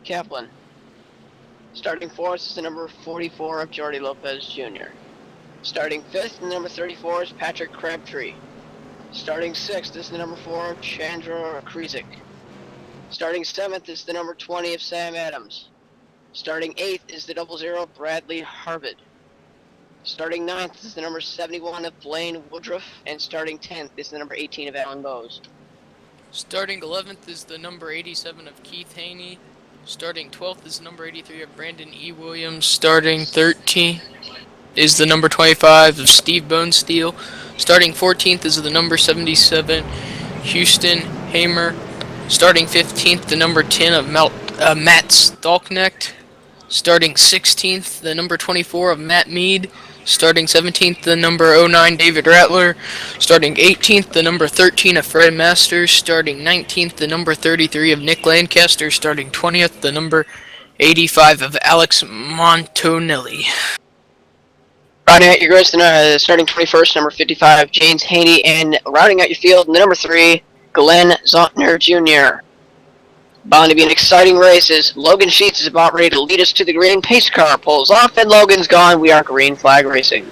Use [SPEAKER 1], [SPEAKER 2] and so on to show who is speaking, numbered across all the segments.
[SPEAKER 1] Kaplan. Starting fourth is the number 44 of Jordy Lopez Jr. Starting fifth, the number 34 is Patrick Crabtree. Starting sixth is the number 4 of Chandra Krizik. Starting seventh is the number 20 of Sam Adams. Starting eighth is the 00 Bradley Harvard. Starting ninth is the number 71 of Blaine Woodruff, and starting 10th is the number 18 of Alan Bowes.
[SPEAKER 2] Starting 11th is the number 87 of Keith Haney. Starting 12th is the number 83 of Brandon E. Williams. Starting 13th is the number 25 of Steve Bonesteel. Starting 14th is the number 77 Houston Hamer. Starting 15th, the number 10 of Matt Stalknecht. Starting 16th, the number 24 of Matt Mead. Starting 17th, the number 09 David Rattler. Starting 18th, the number 13 of Fred Masters. Starting 19th, the number 33 of Nick Lancaster. Starting 20th, the number 85 of Alex Montonelli.
[SPEAKER 1] Rounding out your grid, starting 21st, number 55 James Haney, and rounding out your field, the number 3 Glenn Zontner Jr. Bound to be an exciting race as Logan Sheets is about ready to lead us to the green. Pace car pulls off and Logan's gone. We are green flag racing.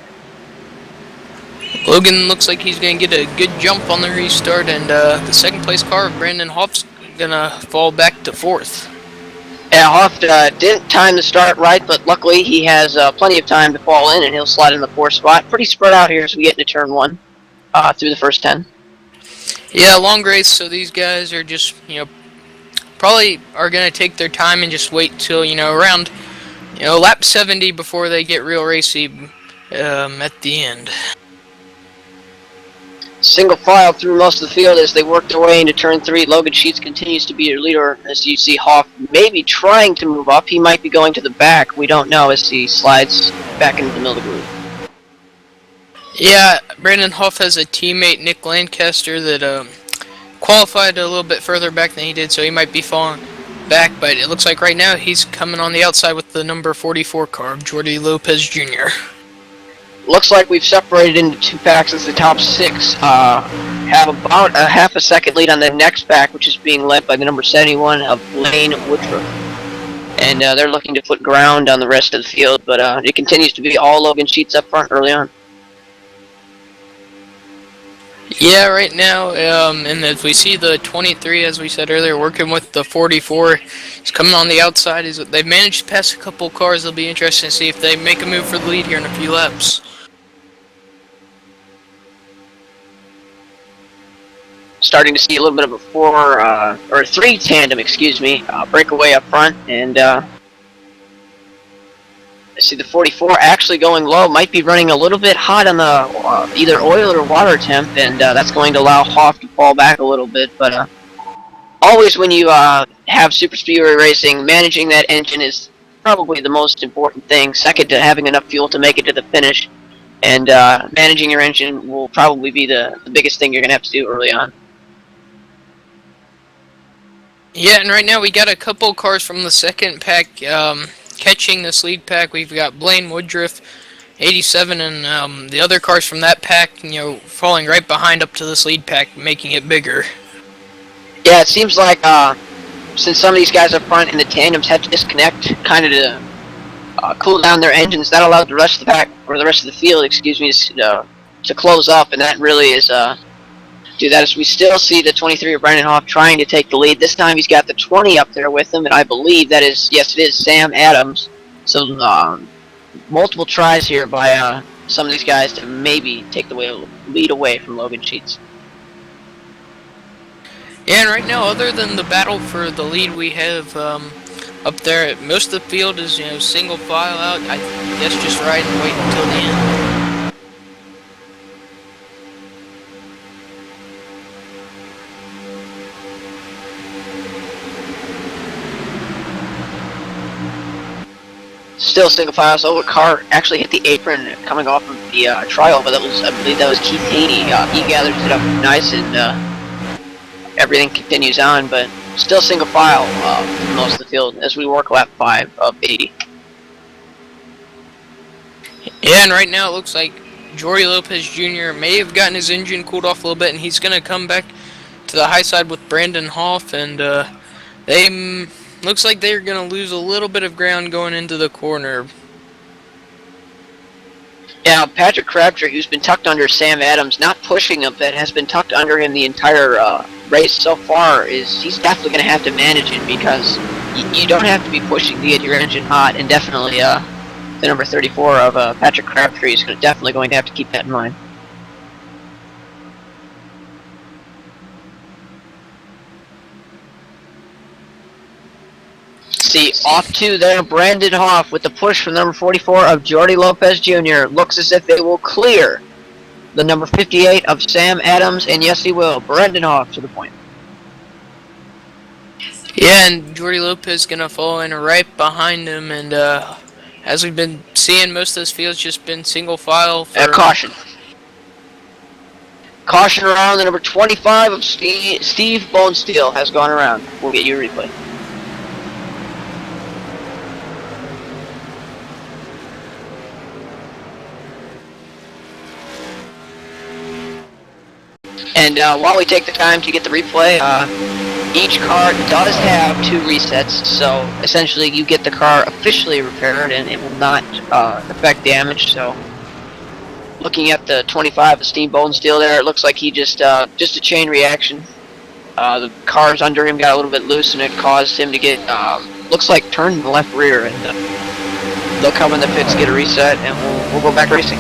[SPEAKER 2] Logan looks like he's going to get a good jump on the restart, and the second place car of Brandon Hoff's going to fall back to fourth.
[SPEAKER 1] Yeah, Hoff didn't time the start right, but luckily he has plenty of time to fall in and he'll slide in the fourth spot. Pretty spread out here as we get into turn 1 through the first 10.
[SPEAKER 2] Yeah, long race, so these guys are just, probably are going to take their time and just wait till, around, lap 70 before they get real racy at the end.
[SPEAKER 1] Single file through most of the field as they work their way into turn 3. Logan Sheets continues to be your leader as you see Hoff maybe trying to move up. He might be going to the back. We don't know as he slides back into the middle of the group.
[SPEAKER 2] Yeah, Brandon Hoff has a teammate, Nick Lancaster, that qualified a little bit further back than he did, so he might be falling back, but it looks like right now he's coming on the outside with the number 44 car of Jordy Lopez Jr.
[SPEAKER 1] Looks like we've separated into 2 packs as the top 6 have about a half a second lead on the next pack, which is being led by the number 71 of Blaine Woodruff. And they're looking to put ground on the rest of the field, but it continues to be all Logan Sheets up front early on.
[SPEAKER 2] Yeah, right now, and as we see the 23, as we said earlier, working with the 44, he's coming on the outside. They've managed to pass a couple cars. It'll be interesting to see if they make a move for the lead here in a few laps.
[SPEAKER 1] Starting to see a little bit of a 3 tandem, breakaway up front, and I see the 44 actually going low, might be running a little bit hot on the either oil or water temp, and that's going to allow Hoff to fall back a little bit. But always when you have super speedway racing, managing that engine is probably the most important thing, second to having enough fuel to make it to the finish. And managing your engine will probably be the biggest thing you're going to have to do early on.
[SPEAKER 2] Yeah, and right now we got a couple cars from the second pack catching this lead pack. We've got Blaine Woodruff, 87, and the other cars from that pack, falling right behind up to this lead pack, making it bigger.
[SPEAKER 1] Yeah, it seems like since some of these guys up front in the tandems had to disconnect kind of to cool down their engines, that allowed the rest of the pack, or the rest of the field, to close up, and that really is do that as we still see the 23 of Brandon Hoff trying to take the lead. This time he's got the 20 up there with him, and I believe that is, yes it is, Sam Adams. So multiple tries here by some of these guys to maybe take the lead away from Logan Sheets.
[SPEAKER 2] Yeah, and right now, other than the battle for the lead we have up there, most of the field is single file out. I guess just ride and wait until the end.
[SPEAKER 1] Still single file, so a car actually hit the apron coming off of the trial, but I believe that was Keith Haney. He gathers it up nice, and everything continues on, but still single file for most of the field as we work lap 5 of 80.
[SPEAKER 2] Yeah, and right now it looks like Jordy Lopez Jr. may have gotten his engine cooled off a little bit, and he's going to come back to the high side with Brandon Hoff, and they looks like they're gonna lose a little bit of ground going into the corner.
[SPEAKER 1] Yeah, Patrick Crabtree, who's been tucked under Sam Adams, not pushing him, but has been tucked under him the entire race so far, he's definitely going to have to manage it because you don't have to be pushing to get your engine hot, and definitely the number 34 of Patrick Crabtree is definitely going to have to keep that in mind. See, off to there, Brandon Hoff with the push from number 44 of Jordy Lopez Jr. Looks as if they will clear the number 58 of Sam Adams, and yes, he will. Brandon Hoff to the point.
[SPEAKER 2] Yeah, and Jordy Lopez gonna fall in right behind him, and as we've been seeing, most of this field's just been single file for
[SPEAKER 1] Caution. Caution around the number 25 of Steve Bonesteel has gone around. We'll get you a replay. And while we take the time to get the replay, each car does have 2 resets, so essentially you get the car officially repaired and it will not affect damage. So looking at the 25 of Steve Bonesteel there, it looks like he just a chain reaction. The cars under him got a little bit loose and it caused him to get, looks like turned in the left rear, and they'll come in the pits, get a reset, and we'll go back racing.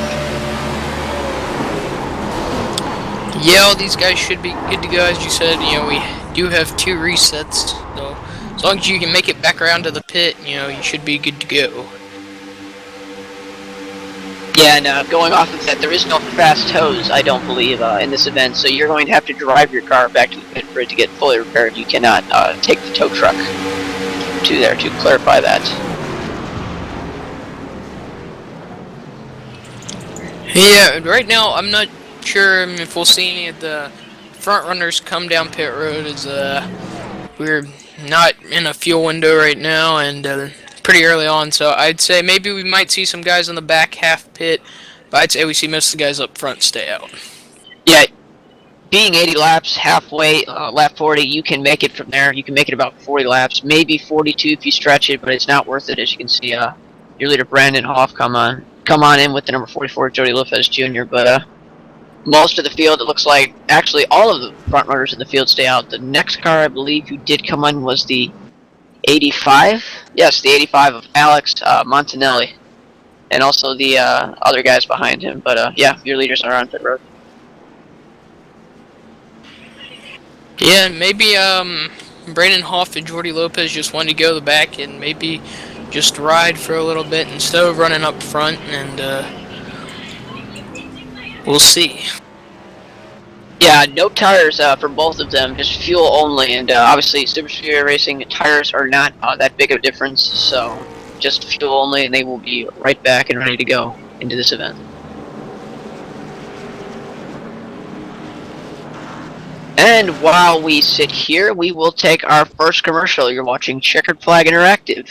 [SPEAKER 2] Yeah, all these guys should be good to go. As you said, we do have 2 resets, so as long as you can make it back around to the pit, you should be good to go.
[SPEAKER 1] Yeah, and going off of that, there is no fast hose, I don't believe, in this event, so you're going to have to drive your car back to the pit for it to get fully repaired. You cannot take the tow truck to there, to clarify that.
[SPEAKER 2] Yeah, right now I'm not sure if we'll see any of the front runners come down pit road, as we're not in a fuel window right now and pretty early on, so I'd say maybe we might see some guys on the back half pit, but I'd say we see most of the guys up front stay out.
[SPEAKER 1] Yeah, being 80 laps, halfway, lap 40, you can make it from there. You can make it about 40 laps, maybe 42 if you stretch it, but it's not worth it. As you can see, your leader Brandon Hoff come on in with the number 44 Jody Lopez Jr., but most of the field, it looks like, actually all of the front runners in the field stay out. The next car, I believe, who did come on was the 85. Yes, the 85 of Alex Montanelli, and also the other guys behind him. But yeah, your leaders are on pit road.
[SPEAKER 2] Yeah, maybe Brandon Hoff and Jordy Lopez just wanted to go to the back and maybe just ride for a little bit instead of running up front, and we'll see.
[SPEAKER 1] Yeah, no tires for both of them, just fuel only, and obviously Super Speedway Racing tires are not that big of a difference, so just fuel only, and they will be right back and ready to go into this event. And while we sit here, we will take our first commercial. You're watching Checkered Flag Interactive.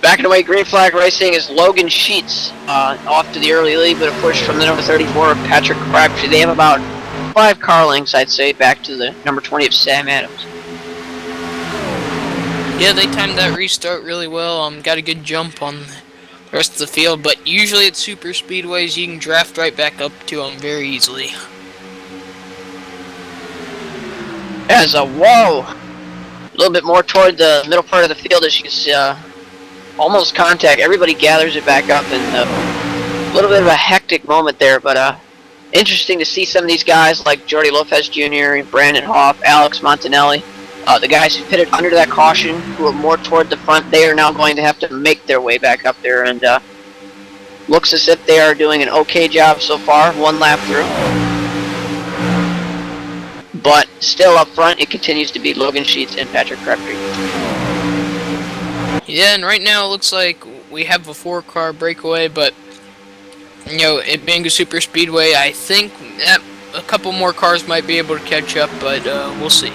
[SPEAKER 1] Back and away, Green Flag Racing is Logan Sheets off to the early lead, but a push from the number 34, Patrick Crabtree. They have about 5 car lengths, I'd say, back to the number 20 of Sam Adams.
[SPEAKER 2] Yeah, they timed that restart really well. Got a good jump on the rest of the field, but usually at super speedways you can draft right back up to them very easily.
[SPEAKER 1] As a whoa, a little bit more toward the middle part of the field as you see, almost contact. Everybody gathers it back up, and a little bit of a hectic moment there, but interesting to see some of these guys like Jordy Lopez Jr., Brandon Hoff, Alex Montanelli, the guys who pitted under that caution, who are more toward the front. They are now going to have to make their way back up there, and looks as if they are doing an okay job so far, 1 lap through. But still up front, it continues to be Logan Sheets and Patrick Crabtree.
[SPEAKER 2] Yeah, and right now it looks like we have a 4-car breakaway, but you know, it being a super speedway, I think that a couple more cars might be able to catch up, but we'll see.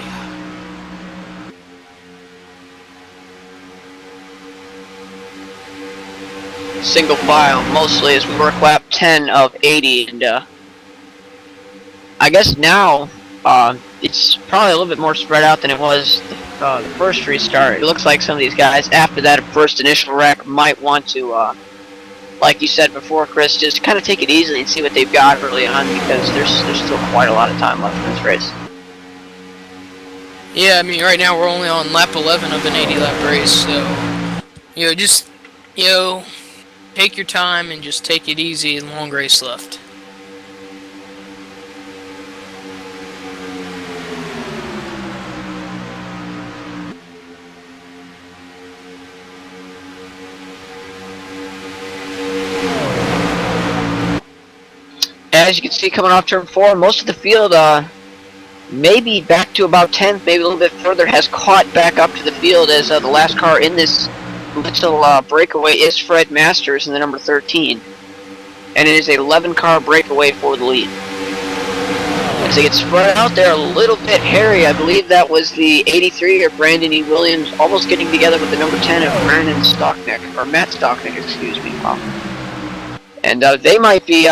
[SPEAKER 1] Single file, mostly, as we work lap 10 of 80, and I guess now it's probably a little bit more spread out than it was the first restart. It looks like some of these guys, after that first initial wreck, might want to, like you said before, Chris, just kind of take it easy and see what they've got early on, because there's still quite a lot of time left in this race.
[SPEAKER 2] Yeah, I mean, right now we're only on lap 11 of an 80-lap race, so, you know, just, you know, take your time and just take it easy and long race left.
[SPEAKER 1] As you can see, coming off turn 4, most of the field, maybe back to about 10th, maybe a little bit further, has caught back up to the field, as the last car in this little breakaway is Fred Masters in the number 13. And it is a 11-car breakaway for the lead. As they get spread out there a little bit hairy, I believe that was the 83 of Brandon E. Williams almost getting together with the number 10 of Brandon Stocknick, or Matt Stocknick, excuse me. Wow. And they might be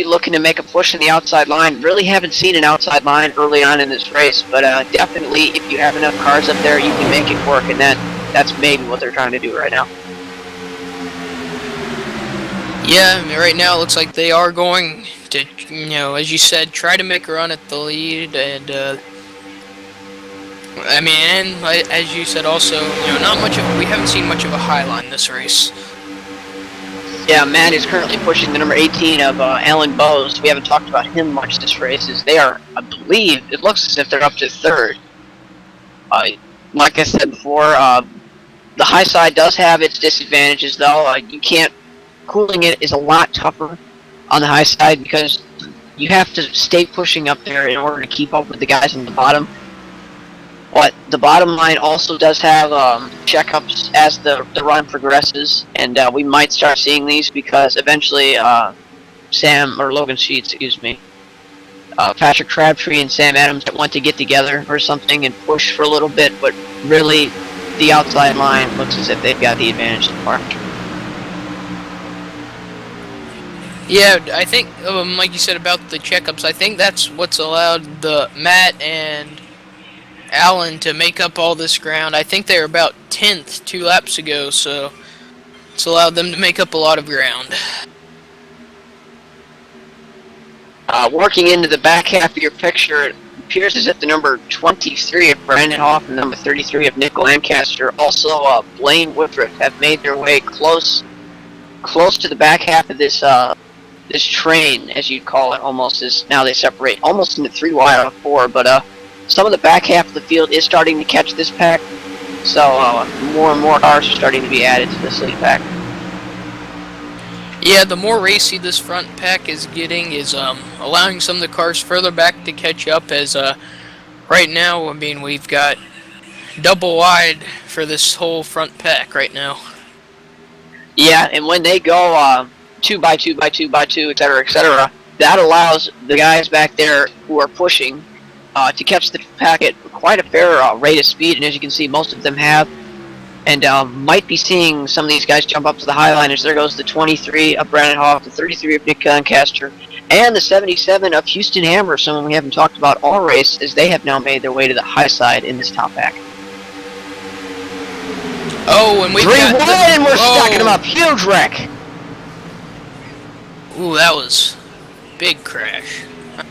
[SPEAKER 1] looking to make a push in the outside line. Really haven't seen an outside line early on in this race, but definitely if you have enough cars up there, you can make it work, and that's maybe what they're trying to do right now.
[SPEAKER 2] Yeah, I mean, right now it looks like they are going to, you know, as you said, try to make a run at the lead, and I mean, and as you said also, you know, we haven't seen much of a high line this race.
[SPEAKER 1] Yeah, Matt is currently pushing the number 18 of Alan Bowes. We haven't talked about him much this race, as they are, I believe, it looks as if they're up to 3rd. Like I said before, the high side does have its disadvantages, though. Cooling it is a lot tougher on the high side, because you have to stay pushing up there in order to keep up with the guys on the bottom. But the bottom line also does have checkups as the run progresses, and we might start seeing these, because eventually Logan Sheets, excuse me, Patrick Crabtree and Sam Adams want to get together or something and push for a little bit, but really the outside line looks as if they've got the advantage so far.
[SPEAKER 2] Yeah, I think, like you said about the checkups, I think that's what's allowed the Matt and Allen to make up all this ground. I think they were about 10th 2 laps ago, so it's allowed them to make up a lot of ground.
[SPEAKER 1] Working into the back half of your picture, it appears as if the number 23 of Brandon Hoff and the number 33 of Nick Lancaster, also Blaine Woodruff, have made their way close to the back half of this this train, as you'd call it, almost, as now they separate almost into 3 wide out of 4, but some of the back half of the field is starting to catch this pack, so more and more cars are starting to be added to this lead pack.
[SPEAKER 2] Yeah, the more racy this front pack is getting is allowing some of the cars further back to catch up, as right now, I mean, we've got double wide for this whole front pack right now.
[SPEAKER 1] Yeah, and when they go 2 by 2 by 2 by 2, etc., that allows the guys back there who are pushing to catch the pack at quite a fair rate of speed, and as you can see, most of them have. And might be seeing some of these guys jump up to the high line, as there goes the 23 of Brandon Hoff, the 33 of Nick Lancaster, And the 77 of Houston Hammer, someone we haven't talked about all race, as they have now made their way to the high side in this top pack.
[SPEAKER 2] Oh, and we've
[SPEAKER 1] 3
[SPEAKER 2] got
[SPEAKER 1] wide, and we're stacking them
[SPEAKER 2] oh.
[SPEAKER 1] up. Huge wreck.
[SPEAKER 2] Ooh, that was big crash.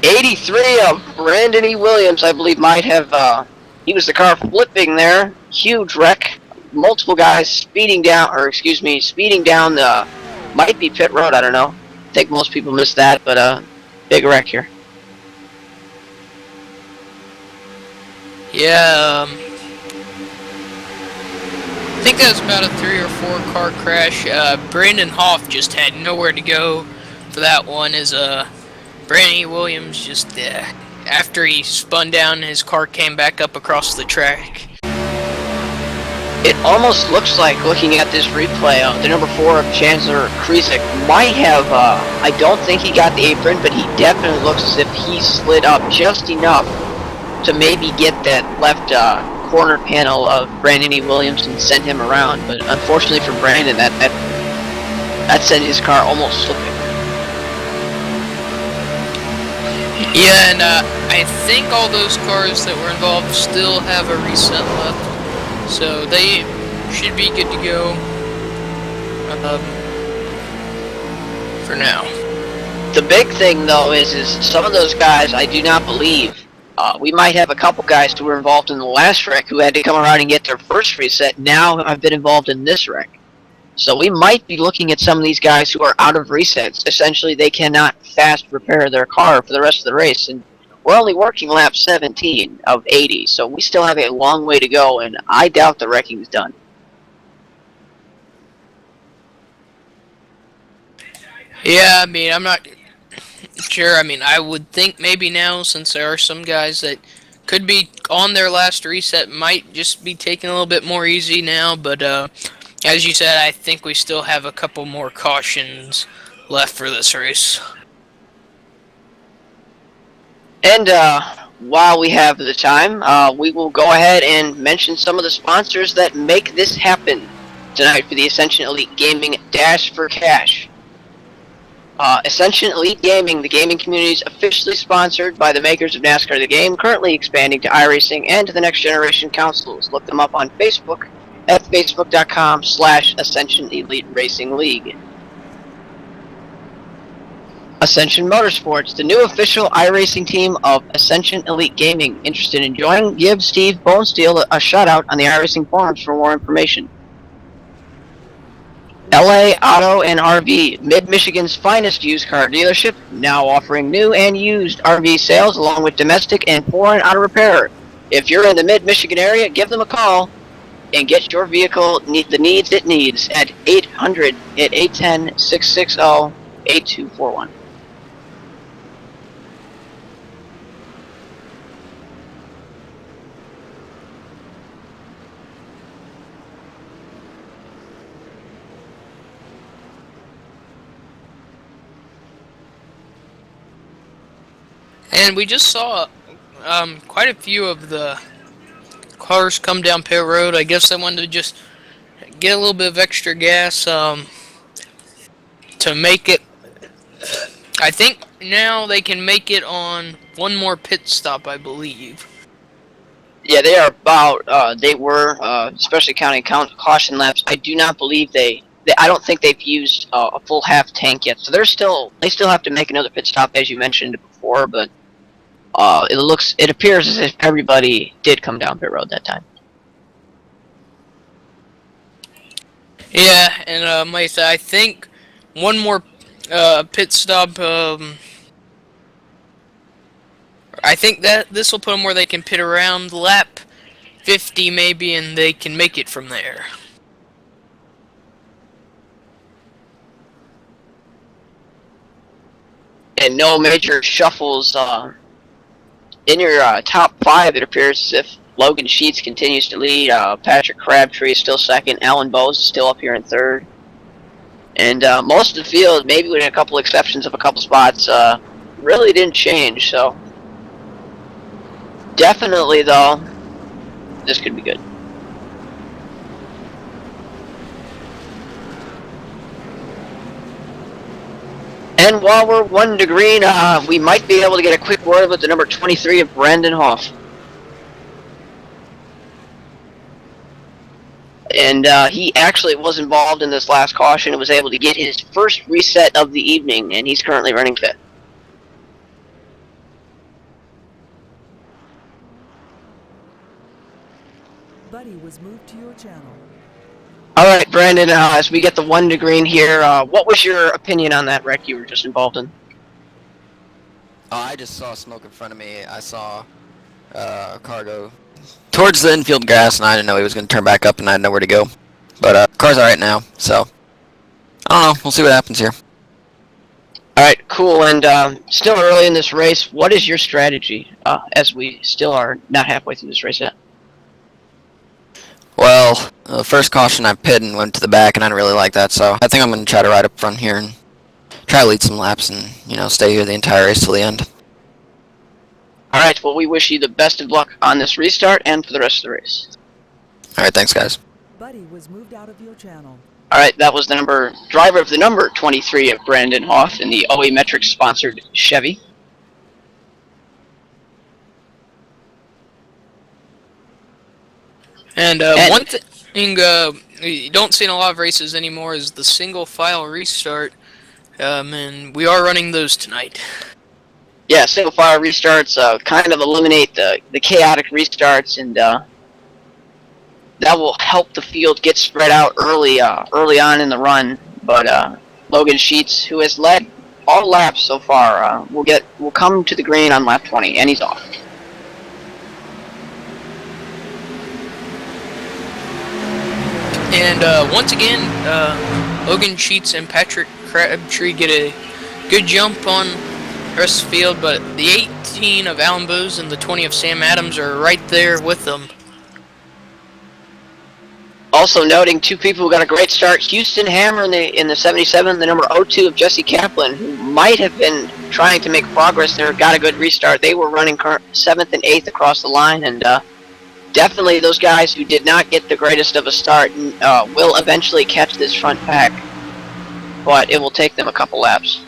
[SPEAKER 1] 83 of Brandon E. Williams, I believe, might have, he was the car flipping there. Huge wreck. Multiple guys speeding down the, might be pit road, I don't know. I think most people missed that, but, big wreck here.
[SPEAKER 2] Yeah, I think that was about a 3 or 4 car crash. Brandon Hoff just had nowhere to go for that one. As Brandon E. Williams just after he spun down, his car came back up across the track.
[SPEAKER 1] It almost looks like, looking at this replay, the number 4 of Chandler Krizik might have, I don't think he got the apron, but he definitely looks as if he slid up just enough to maybe get that left corner panel of Brandon E. Williams and send him around. But unfortunately for Brandon, that sent his car almost slipping.
[SPEAKER 2] Yeah, and I think all those cars that were involved still have a reset left. So they should be good to go for now.
[SPEAKER 1] The big thing, though, is some of those guys, I do not believe, we might have a couple guys who were involved in the last wreck who had to come around and get their first reset. Now have been involved in this wreck. So we might be looking at some of these guys who are out of resets. Essentially, they cannot fast repair their car for the rest of the race. And we're only working lap 17 of 80, so we still have a long way to go, and I doubt the wrecking is done.
[SPEAKER 2] Yeah, I mean, I'm not sure. I mean, I would think maybe now, since there are some guys that could be on their last reset, might just be taking a little bit more easy now. But as you said, I think we still have a couple more cautions left for this race.
[SPEAKER 1] And while we have the time, we will go ahead and mention some of the sponsors that make this happen tonight for the Ascension Elite Gaming Dash for Cash. Ascension Elite Gaming, the gaming community, is officially sponsored by the makers of NASCAR the Game, currently expanding to iRacing and to the Next Generation consoles. Look them up on Facebook at facebook.com/Ascension Elite Racing League. Ascension Motorsports, the new official iRacing team of Ascension Elite Gaming. Interested in joining? Give Steve Bonesteel a shout out on the iRacing forums for more information. LA Auto and RV, Mid-Michigan's finest used car dealership, now offering new and used RV sales along with domestic and foreign auto repair. If you're in the Mid-Michigan area, give them a call and get your vehicle the needs it needs at 800-810-660-8241.
[SPEAKER 2] And we just saw quite a few of the cars come down pit road. I guess they wanted to just get a little bit of extra gas to make it. I think now they can make it on one more pit stop, I believe.
[SPEAKER 1] Yeah, they are about, they were, especially counting caution laps. I do not believe I don't think they've used a full half tank yet. So they still have to make another pit stop, as you mentioned before, but it appears as if everybody did come down pit road that time.
[SPEAKER 2] Yeah, and like I said, I think one more pit stop. I think that this will put them where they can pit around lap 50 maybe, and they can make it from there.
[SPEAKER 1] And no major shuffles in your top 5. It appears as if Logan Sheets continues to lead. Patrick Crabtree is still second. Alan Bowes is still up here in third. And most of the field, maybe with a couple exceptions of a couple spots, really didn't change. So definitely, though, this could be good. And while we're 1 to green, we might be able to get a quick word with the number 23 of Brandon Hoff. And he actually was involved in this last caution and was able to get his first reset of the evening, and he's currently running 5th.
[SPEAKER 3] Buddy was moved to your channel.
[SPEAKER 1] All right, Brandon, as we get the 1 to green here, what was your opinion on that wreck you were just involved in?
[SPEAKER 4] Oh, I just saw smoke in front of me. I saw a car go towards the infield grass, and I didn't know he was going to turn back up, and I didn't know where to go. But car's all right now, so I don't know. We'll see what happens here.
[SPEAKER 1] All right, cool. And still early in this race, what is your strategy as we still are not halfway through this race yet?
[SPEAKER 4] Well, the first caution I pit and went to the back, and I didn't really like that, so I think I'm going to try to ride up front here and try to lead some laps and, stay here the entire race till the end.
[SPEAKER 1] All right, well, we wish you the best of luck on this restart and for the rest of the race.
[SPEAKER 4] All right, thanks, guys.
[SPEAKER 3] Buddy was moved out of your channel.
[SPEAKER 1] All right, that was the driver of the number 23 of Brandon Hoff in the OE Metrics sponsored Chevy.
[SPEAKER 2] And one thing you don't see in a lot of races anymore is the single file restart, and we are running those tonight.
[SPEAKER 1] Yeah, single file restarts kind of eliminate the chaotic restarts, and that will help the field get spread out early on in the run. But Logan Sheets, who has led all laps so far, will come to the green on lap 20, and he's off.
[SPEAKER 2] And once again, Logan Sheets and Patrick Crabtree get a good jump on the rest of the field, but the 18 of Alan Booz and the 20 of Sam Adams are right there with them.
[SPEAKER 1] Also noting two people who got a great start, Houston Hammer in the 77, the number 02 of Jesse Kaplan, who might have been trying to make progress there, got a good restart. They were running 7th and 8th across the line, and definitely those guys who did not get the greatest of a start will eventually catch this front pack, but it will take them a couple laps.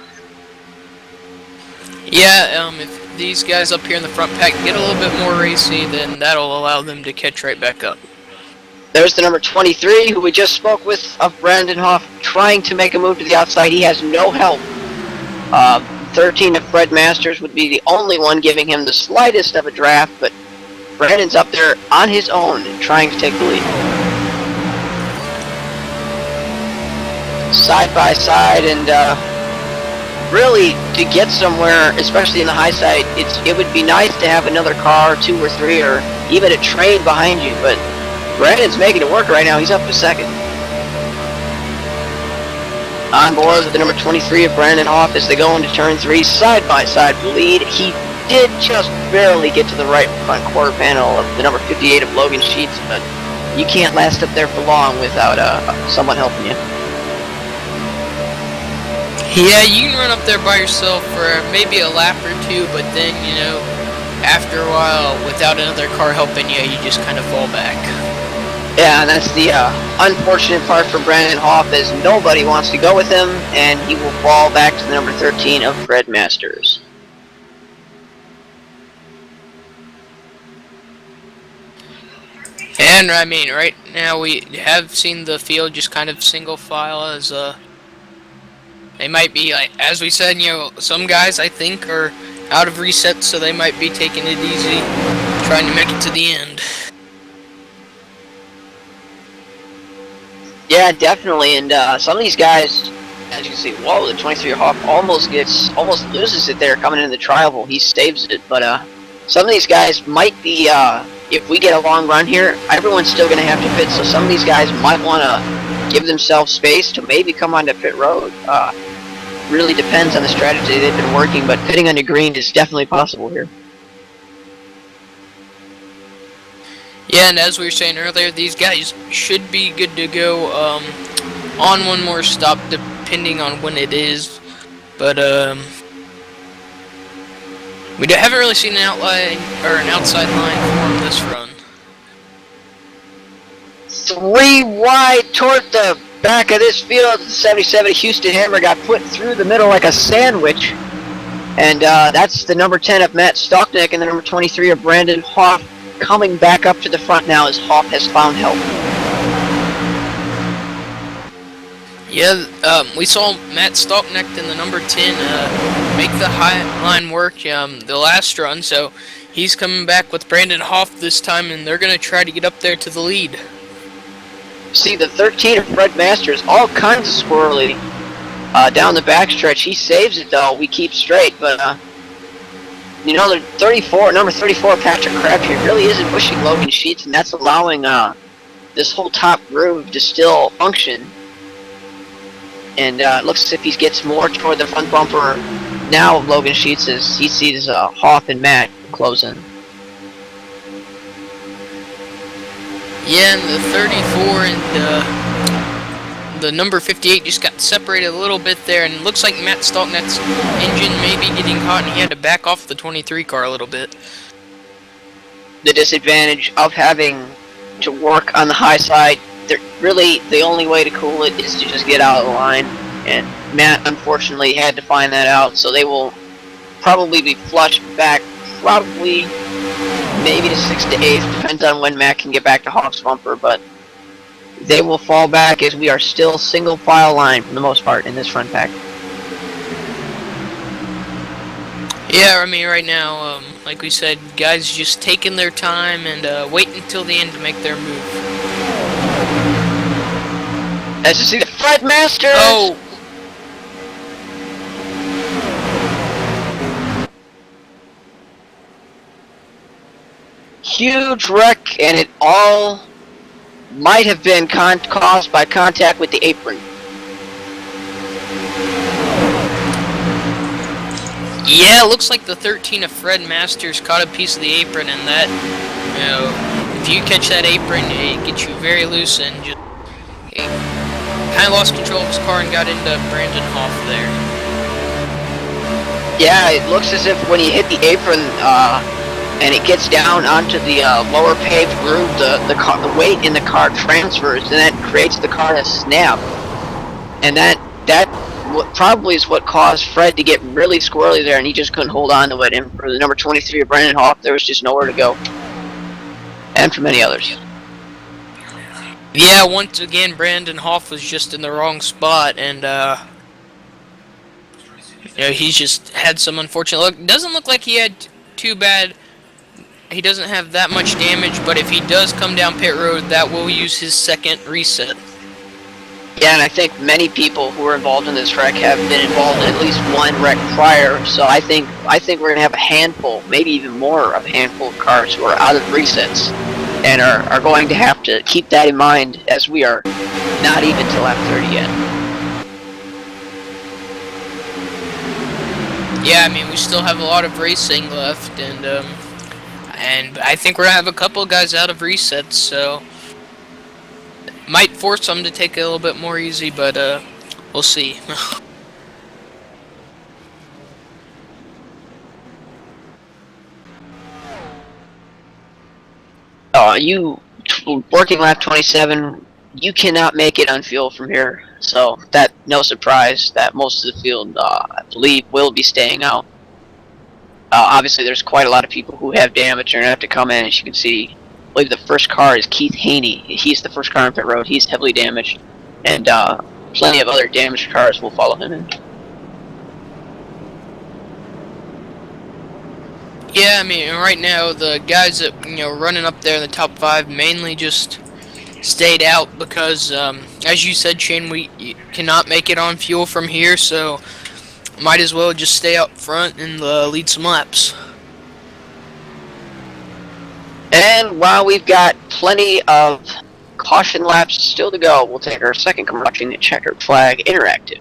[SPEAKER 2] Yeah, if these guys up here in the front pack get a little bit more racy, then that'll allow them to catch right back up.
[SPEAKER 1] There's the number 23, who we just spoke with, of Brandon Hoff, trying to make a move to the outside. He has no help. 13 of Fred Masters would be the only one giving him the slightest of a draft, but Brandon's up there on his own, trying to take the lead. Side by side, and really, to get somewhere, especially in the high side, it would be nice to have another car, 2 or 3, or even a train behind you, but Brandon's making it work right now. He's up to 2nd. On board with the number 23 of Brandon Hoff as they go into turn 3, side by side lead. He did just barely get to the right front quarter panel of the number 58 of Logan Sheets, but you can't last up there for long without someone helping you.
[SPEAKER 2] Yeah, you can run up there by yourself for maybe a lap or 2, but then, after a while, without another car helping you, you just kind of fall back.
[SPEAKER 1] Yeah, and that's the unfortunate part for Brandon Hoff, as nobody wants to go with him, and he will fall back to the number 13 of Fred Masters.
[SPEAKER 2] And, right now we have seen the field just kind of single file as, they might be, as we said, some guys, I think, are out of resets, so they might be taking it easy, trying to make it to the end.
[SPEAKER 1] Yeah, definitely, and some of these guys, as you can see, whoa, the 23 Hawk almost loses it there coming into the trial. He staves it, but some of these guys might be, if we get a long run here, everyone's still going to have to pit, so some of these guys might want to give themselves space to maybe come onto pit road. Really depends on the strategy they've been working, but pitting onto green is definitely possible here.
[SPEAKER 2] Yeah, and as we were saying earlier, these guys should be good to go on one more stop, depending on when it is. But we haven't really seen an outline or an outside line for this run.
[SPEAKER 1] 3 wide toward the back of this field, the 77 Houston Hammer got put through the middle like a sandwich. And that's the number 10 of Matt Stocknick and the number 23 of Brandon Hoff coming back up to the front now as Hoff has found help.
[SPEAKER 2] Yeah, we saw Matt Stocknecht in the number 10 make the high line work the last run, so he's coming back with Brandon Hoff this time, and they're going to try to get up there to the lead.
[SPEAKER 1] See, the 13 of Fred Masters, all kinds of squirrely down the backstretch. He saves it, though. We keep straight, but, you know, number 34, Patrick Crabtree, really isn't pushing Logan Sheets, and that's allowing this whole top groove to still function. And it looks as if he gets more toward the front bumper now of Logan Sheets as he sees Hoff and Matt close in.
[SPEAKER 2] Yeah, and the 34 and the number 58 just got separated a little bit there, and it looks like Matt Stocknecht's engine may be getting hot, and he had to back off the 23 car a little bit.
[SPEAKER 1] The disadvantage of having to work on the high side, really the only way to cool it is to just get out of the line, and Matt unfortunately had to find that out, so they will probably be flushed back, probably maybe to 6th to 8th, depends on when Matt can get back to Hoff's bumper, but they will fall back as we are still single file line for the most part in this front pack.
[SPEAKER 2] Yeah, I mean, right now, like we said, guys just taking their time and waiting until the end to make their move.
[SPEAKER 1] As you see the Fred Masters!
[SPEAKER 2] Oh!
[SPEAKER 1] Huge wreck, and it all might have been caused by contact with the apron.
[SPEAKER 2] Yeah, it looks like the 13 of Fred Masters caught a piece of the apron, and that, you know, if you catch that apron, it gets you very loose and just kind of lost control of his car and got into Brandon Hoff there.
[SPEAKER 1] Yeah, it looks as if when you hit the apron and it gets down onto the lower paved groove, the weight in the car transfers, and that creates the car to snap. And that probably is what caused Fred to get really squirrely there, and he just couldn't hold on to it. And for the number 23 of Brandon Hoff, there was just nowhere to go. And for many others.
[SPEAKER 2] Yeah, once again, Brandon Hoff was just in the wrong spot, and you know, he's just had some unfortunate luck. Doesn't look like he had too bad. He doesn't have that much damage, but if he does come down pit road, that will use his second reset.
[SPEAKER 1] Yeah, and I think many people who are involved in this wreck have been involved in at least one wreck prior, so I think we're going to have a handful, maybe even more of a handful of cars who are out of resets, and are going to have to keep that in mind as we are not even to lap 30 yet.
[SPEAKER 2] Yeah, I mean, we still have a lot of racing left, and I think we're going to have a couple of guys out of resets, so might force them to take it a little bit more easy, but we'll see.
[SPEAKER 1] You working lap 27, you cannot make it on fuel from here, so that no surprise that most of the field, I believe, will be staying out. Obviously, there's quite a lot of people who have damage and are going to have to come in. As you can see, I believe the first car is Keith Haney. He's the first car on pit road. He's heavily damaged, and plenty of other damaged cars will follow him in.
[SPEAKER 2] Yeah, I mean, right now, the guys that, you know, running up there in the top 5 mainly just stayed out because, as you said, Shane, we cannot make it on fuel from here, so might as well just stay out front and lead some laps.
[SPEAKER 1] And while we've got plenty of caution laps still to go, we'll take our second commercial at Checkered Flag Interactive.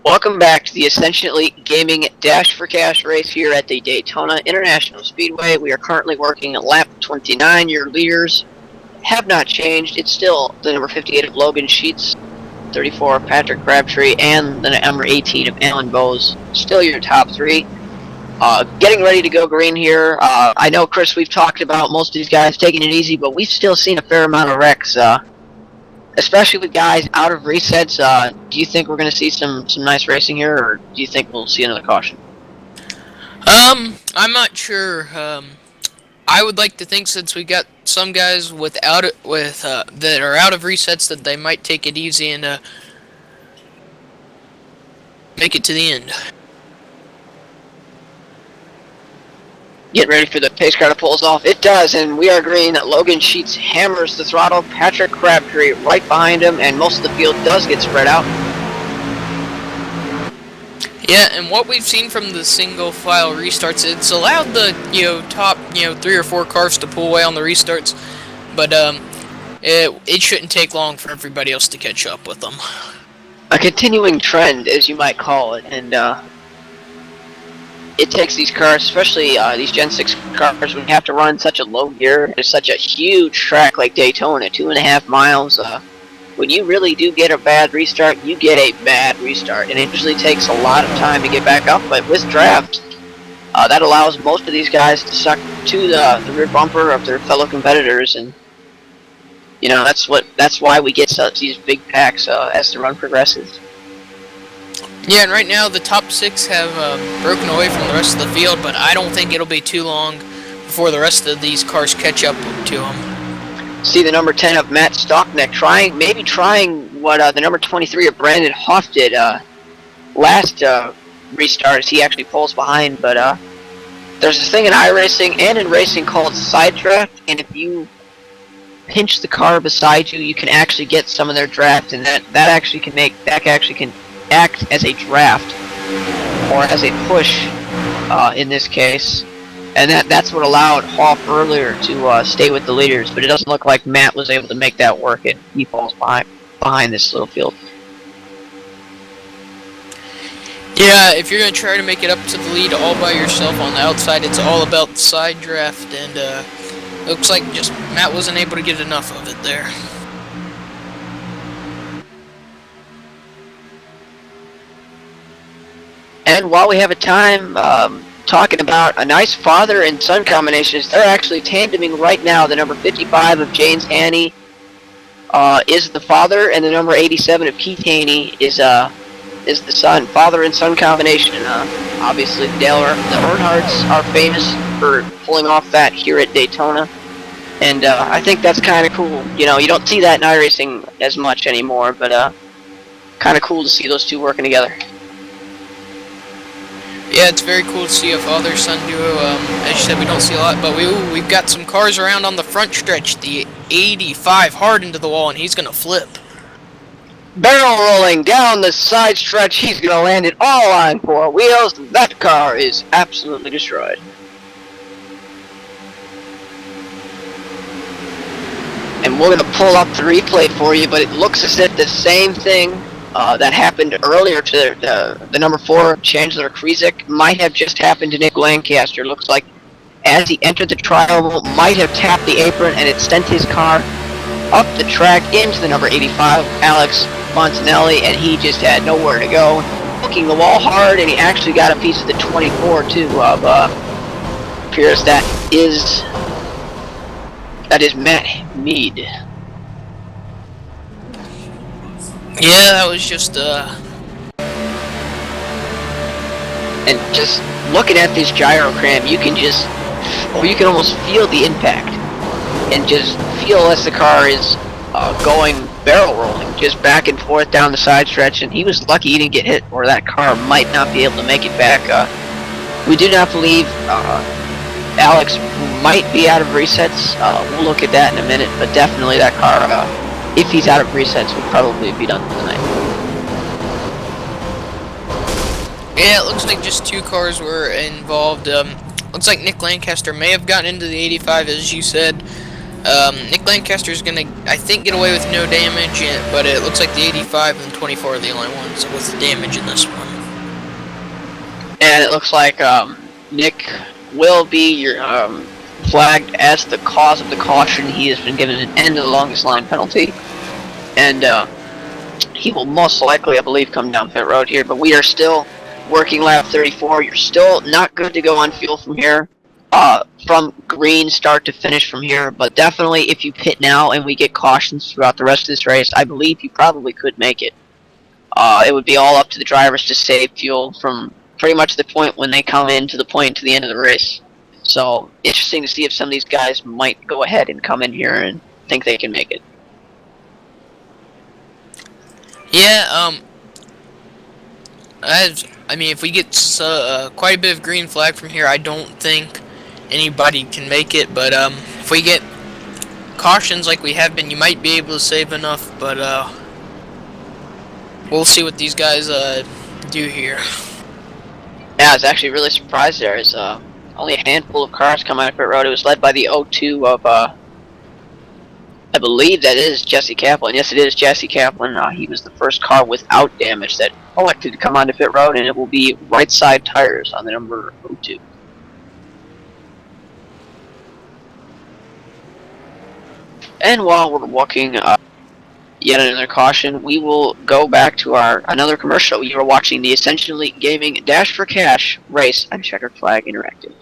[SPEAKER 1] Welcome back to the Ascension Elite Gaming Dash for Cash race here at the Daytona International Speedway. We are currently working at lap 29. Your leaders have not changed. It's still the number 58 of Logan Sheets, 34 of Patrick Crabtree, and the number 18 of Alan Bowes. Still your top three. Getting ready to go green here. I know, Chris, we've talked about most of these guys taking it easy, but we've still seen a fair amount of wrecks. Especially with guys out of resets, do you think we're going to see some nice racing here, or do you think we'll see another caution?
[SPEAKER 2] I'm not sure. I would like to think, since we got some guys that are out of resets, that they might take it easy and make it to the end.
[SPEAKER 1] Get ready for the pace car to pull us off. It does, and we are green. Logan Sheets hammers the throttle. Patrick Crabtree right behind him, and most of the field does get spread out.
[SPEAKER 2] Yeah, and what we've seen from the single file restarts, it's allowed the top 3 or 4 cars to pull away on the restarts, but it shouldn't take long for everybody else to catch up with them.
[SPEAKER 1] A continuing trend, as you might call it, and it takes these cars, especially these Gen 6 cars, when you have to run such a low gear. It's such a huge track like Daytona, 2.5 miles. When you really do get a bad restart, you get a bad restart, and it usually takes a lot of time to get back up. But with draft, that allows most of these guys to suck to the rear bumper of their fellow competitors, and that's why we get these big packs as the run progresses.
[SPEAKER 2] Yeah, and right now the top 6 have broken away from the rest of the field, but I don't think it'll be too long before the rest of these cars catch up to them.
[SPEAKER 1] See the number 10 of Matt Stockneck trying what the number 23 of Brandon Hoff did last restart, as he actually pulls behind. But there's this thing in iRacing and in racing called side draft, and if you pinch the car beside you, you can actually get some of their draft, and that actually can act as a draft or as a push in this case, and that's what allowed Hoff earlier to stay with the leaders. But it doesn't look like Matt was able to make that work, and he falls behind this little field.
[SPEAKER 2] Yeah, if you're going to try to make it up to the lead all by yourself on the outside, it's all about the side draft, and looks like just Matt wasn't able to get enough of it there.
[SPEAKER 1] And while we have a time talking about a nice father and son combinations, they're actually tandeming right now. The number 55 of James Haney is the father, and the number 87 of Keith Haney is the son. Father and son combination. Obviously, the Earnhardts are famous for pulling off that here at Daytona, and I think that's kind of cool. You don't see that in iRacing as much anymore, but kind of cool to see those two working together.
[SPEAKER 2] Yeah, it's very cool to see a father-son duo. As you said, we don't see a lot, but we've got some cars around on the front stretch. The 85 hard into the wall, and he's going to flip.
[SPEAKER 1] Barrel rolling down the side stretch. He's going to land it all on 4 wheels. That car is absolutely destroyed. And we're going to pull up the replay for you, but it looks as if the same thing that happened earlier to the number 4, Chandler Krizik, might have just happened to Nick Lancaster. Looks like as he entered the trial, might have tapped the apron, and it sent his car up the track into the number 85, Alex Fontanelli, and he just had nowhere to go. Hooking the wall hard, and he actually got a piece of the 24 too of Pierce. That is Matt Mead.
[SPEAKER 2] Yeah, that was just
[SPEAKER 1] And just looking at this gyrocram, you can almost feel the impact, and just feel as the car is going barrel rolling, just back and forth down the side stretch. And he was lucky he didn't get hit, or that car might not be able to make it back. We do not believe Alex might be out of resets. We'll look at that in a minute, but definitely that car, if he's out of resets, will probably be done tonight.
[SPEAKER 2] Yeah, it looks like just 2 cars were involved. Looks like Nick Lancaster may have gotten into the 85, as you said. Nick Lancaster's gonna, I think, get away with no damage, but it looks like the 85 and 24 are the only ones with damage in this one.
[SPEAKER 1] And it looks like Nick will be flagged as the cause of the caution. He has been given an end of the longest line penalty, and he will most likely, I believe, come down pit road here. But we are still working lap 34. You're still not good to go on fuel from here, from green start to finish from here. But definitely, if you pit now and we get cautions throughout the rest of this race, I believe you probably could make it. It would be all up to the drivers to save fuel from pretty much the point when they come in to the point to the end of the race. So, interesting to see if some of these guys might go ahead and come in here and think they can make it.
[SPEAKER 2] Yeah, I mean, if we get quite a bit of green flag from here, I don't think anybody can make it. But if we get cautions like we have been, you might be able to save enough. But we'll see what these guys do here.
[SPEAKER 1] Yeah, I was actually really surprised there. Is only a handful of cars come out of pit road. It was led by the 02 of, I believe that is Jesse Kaplan. Yes, it is Jesse Kaplan. He was the first car without damage that elected to come onto pit road, and it will be right side tires on the number 02. And while we're walking yet another caution, we will go back to another commercial. You are watching the Ascension Elite Gaming Dash for Cash race on Checkered Flag Interactive.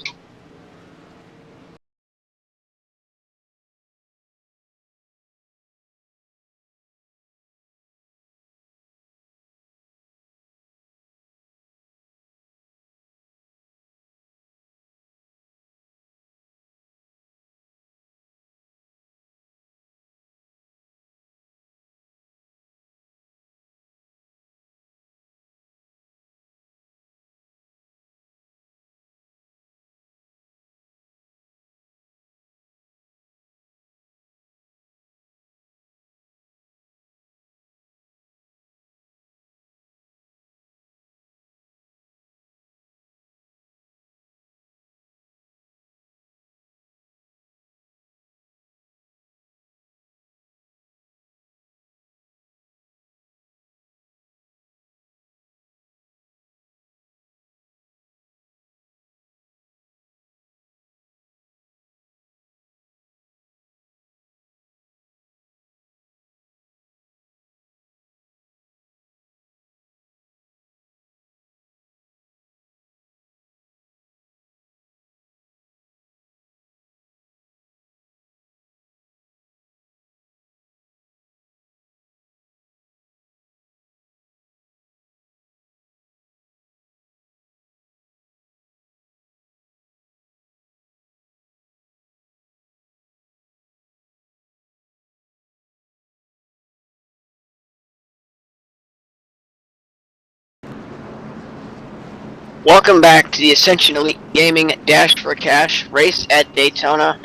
[SPEAKER 1] Welcome back to the Ascension Elite Gaming Dash for Cash race at Daytona.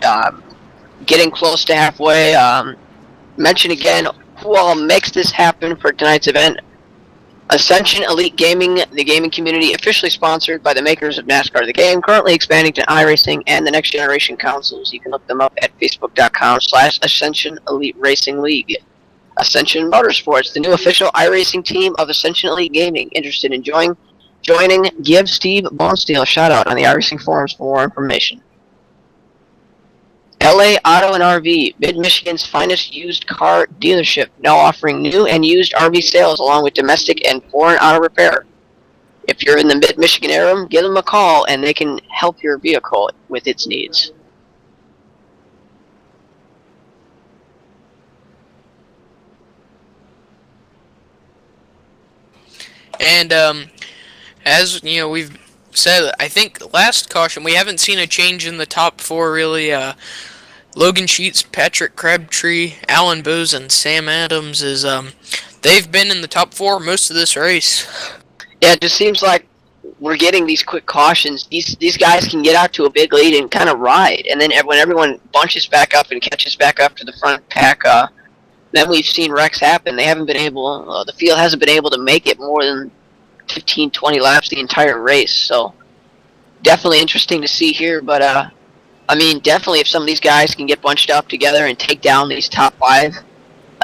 [SPEAKER 1] Getting close to halfway. Mention again who all makes this happen for tonight's event. Ascension Elite Gaming, the gaming community, officially sponsored by the makers of NASCAR the Game, currently expanding to iRacing and the Next Generation consoles. You can look them up at facebook.com/Ascension Elite Racing League. Ascension Motorsports, the new official iRacing team of Ascension Elite Gaming. Interested in joining? Give Steve Bonesteel a shout out on the iRacing forums for more information. LA Auto and RV, Mid-Michigan's finest used car dealership, now offering new and used RV sales along with domestic and foreign auto repair. If you're in the Mid-Michigan area, give them a call and they can help your vehicle with its needs.
[SPEAKER 2] And as you know, we've said, I think last caution, we haven't seen a change in the top four really. Logan Sheets, Patrick Crabtree, Alan Booz, and Sam Adams they've been in the top four most of this race.
[SPEAKER 1] Yeah, it just seems like we're getting these quick cautions. These guys can get out to a big lead and kind of ride, and then when everyone bunches back up and catches back up to the front pack, then we've seen wrecks happen. They haven't been able, the field hasn't been able to make it more than 15-20 laps the entire race. So definitely interesting to see here, but I mean, definitely if some of these guys can get bunched up together and take down these top 5,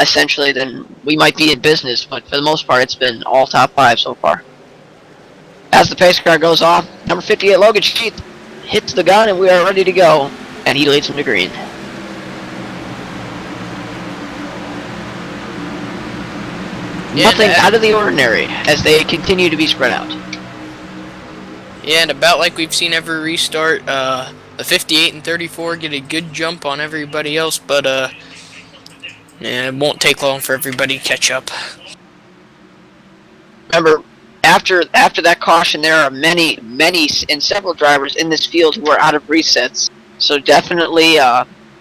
[SPEAKER 1] essentially, then we might be in business. But for the most part, it's been all top 5 so far. As the pace car goes off, number 58 Logan Sheath hits the gun and we are ready to go. And he leads him to green. Nothing out of the ordinary as they continue to be spread out.
[SPEAKER 2] Yeah, and about like we've seen every restart, the 58 and 34 get a good jump on everybody else, but yeah, it won't take long for everybody to catch up.
[SPEAKER 1] Remember, after that caution, there are many, and several drivers in this field who are out of resets. So definitely,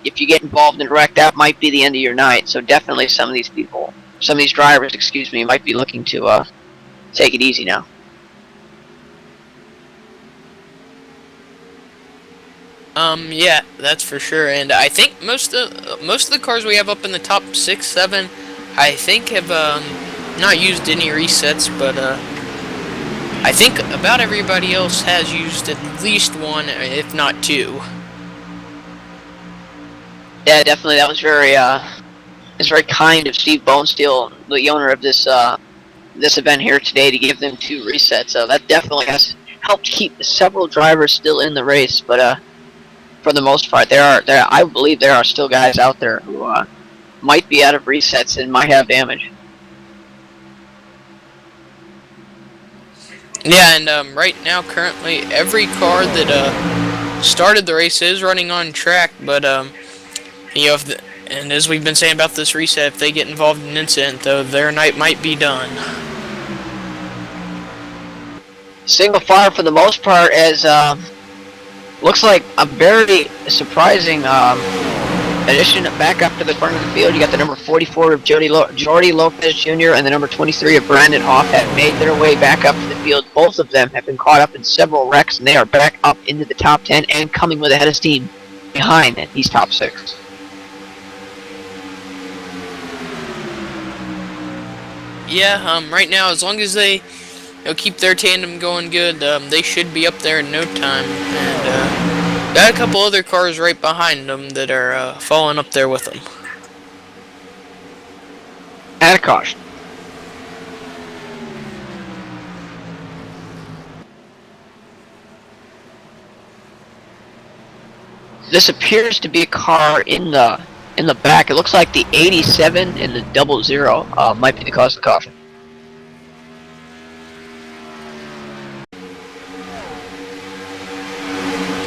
[SPEAKER 1] if you get involved in a wreck, that might be the end of your night. So definitely some of these drivers, might be looking to take it easy now.
[SPEAKER 2] Yeah, that's for sure. And I think most of the cars we have up in the top 6, 7, I think have not used any resets, but I think about everybody else has used at least one, if not 2.
[SPEAKER 1] Yeah, definitely. That was very kind of Steve Bonesteel, the owner of this event here today, to give them 2 resets. So that definitely has helped keep several drivers still in the race. But for the most part, I believe there are still guys out there who might be out of resets and might have damage.
[SPEAKER 2] Yeah, and right now, currently, every car that started the race is running on track, but and as we've been saying about this reset, if they get involved in an incident, though, their night might be done.
[SPEAKER 1] Single file for the most part, as looks like a very surprising addition back up to the front of the field. You got the number 44 of Jordy Lopez Jr. and the number 23 of Brandon Hoff have made their way back up to the field. Both of them have been caught up in several wrecks, and they are back up into the top 10 and coming with a head of steam behind these top 6.
[SPEAKER 2] Yeah, right now, as long as they keep their tandem going good, they should be up there in no time. And got a couple other cars right behind them that are falling up there with them.
[SPEAKER 1] Add a caution. This appears to be a car in the back. It looks like the 87 and the 00 might be the cause of the caution.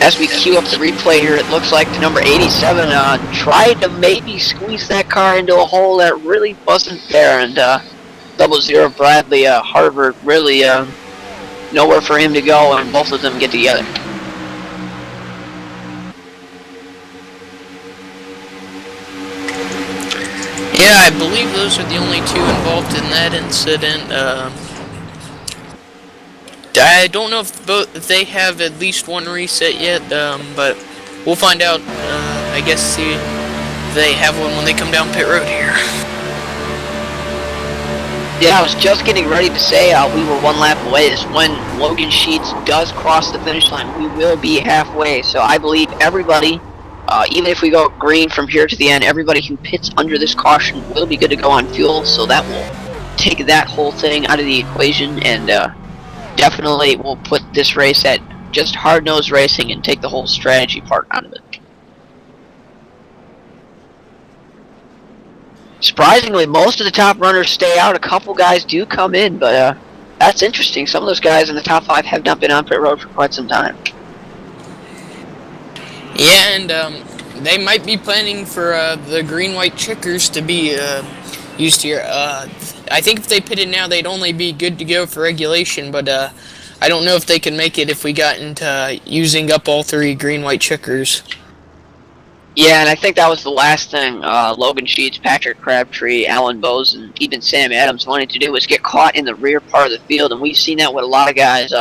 [SPEAKER 1] As we queue up the replay here, it looks like the number 87 tried to maybe squeeze that car into a hole that really wasn't there, and 00 Bradley Harvard really nowhere for him to go, and both of them get together.
[SPEAKER 2] Yeah, I believe those are the only 2 involved in that incident. I don't know if they have at least 1 reset yet, but we'll find out, I guess, see if they have one when they come down pit road here.
[SPEAKER 1] Yeah, I was just getting ready to say we were 1 lap away. This when Logan Sheets does cross the finish line, we will be halfway. So I believe everybody, even if we go green from here to the end, everybody who pits under this caution will be good to go on fuel. So that will take that whole thing out of the equation, and definitely will put this race at just hard-nosed racing and take the whole strategy part out of it. Surprisingly, most of the top runners stay out. A couple guys do come in, but that's interesting. Some of those guys in the top 5 have not been on pit road for quite some time.
[SPEAKER 2] Yeah, and they might be planning for the green-white checkers to be used here. I think if they pitted now, they'd only be good to go for regulation, but I don't know if they can make it if we got into using up all 3 green-white checkers.
[SPEAKER 1] Yeah, and I think that was the last thing Logan Sheets, Patrick Crabtree, Alan Bowes, and even Sam Adams wanted to do was get caught in the rear part of the field, and we've seen that with a lot of guys.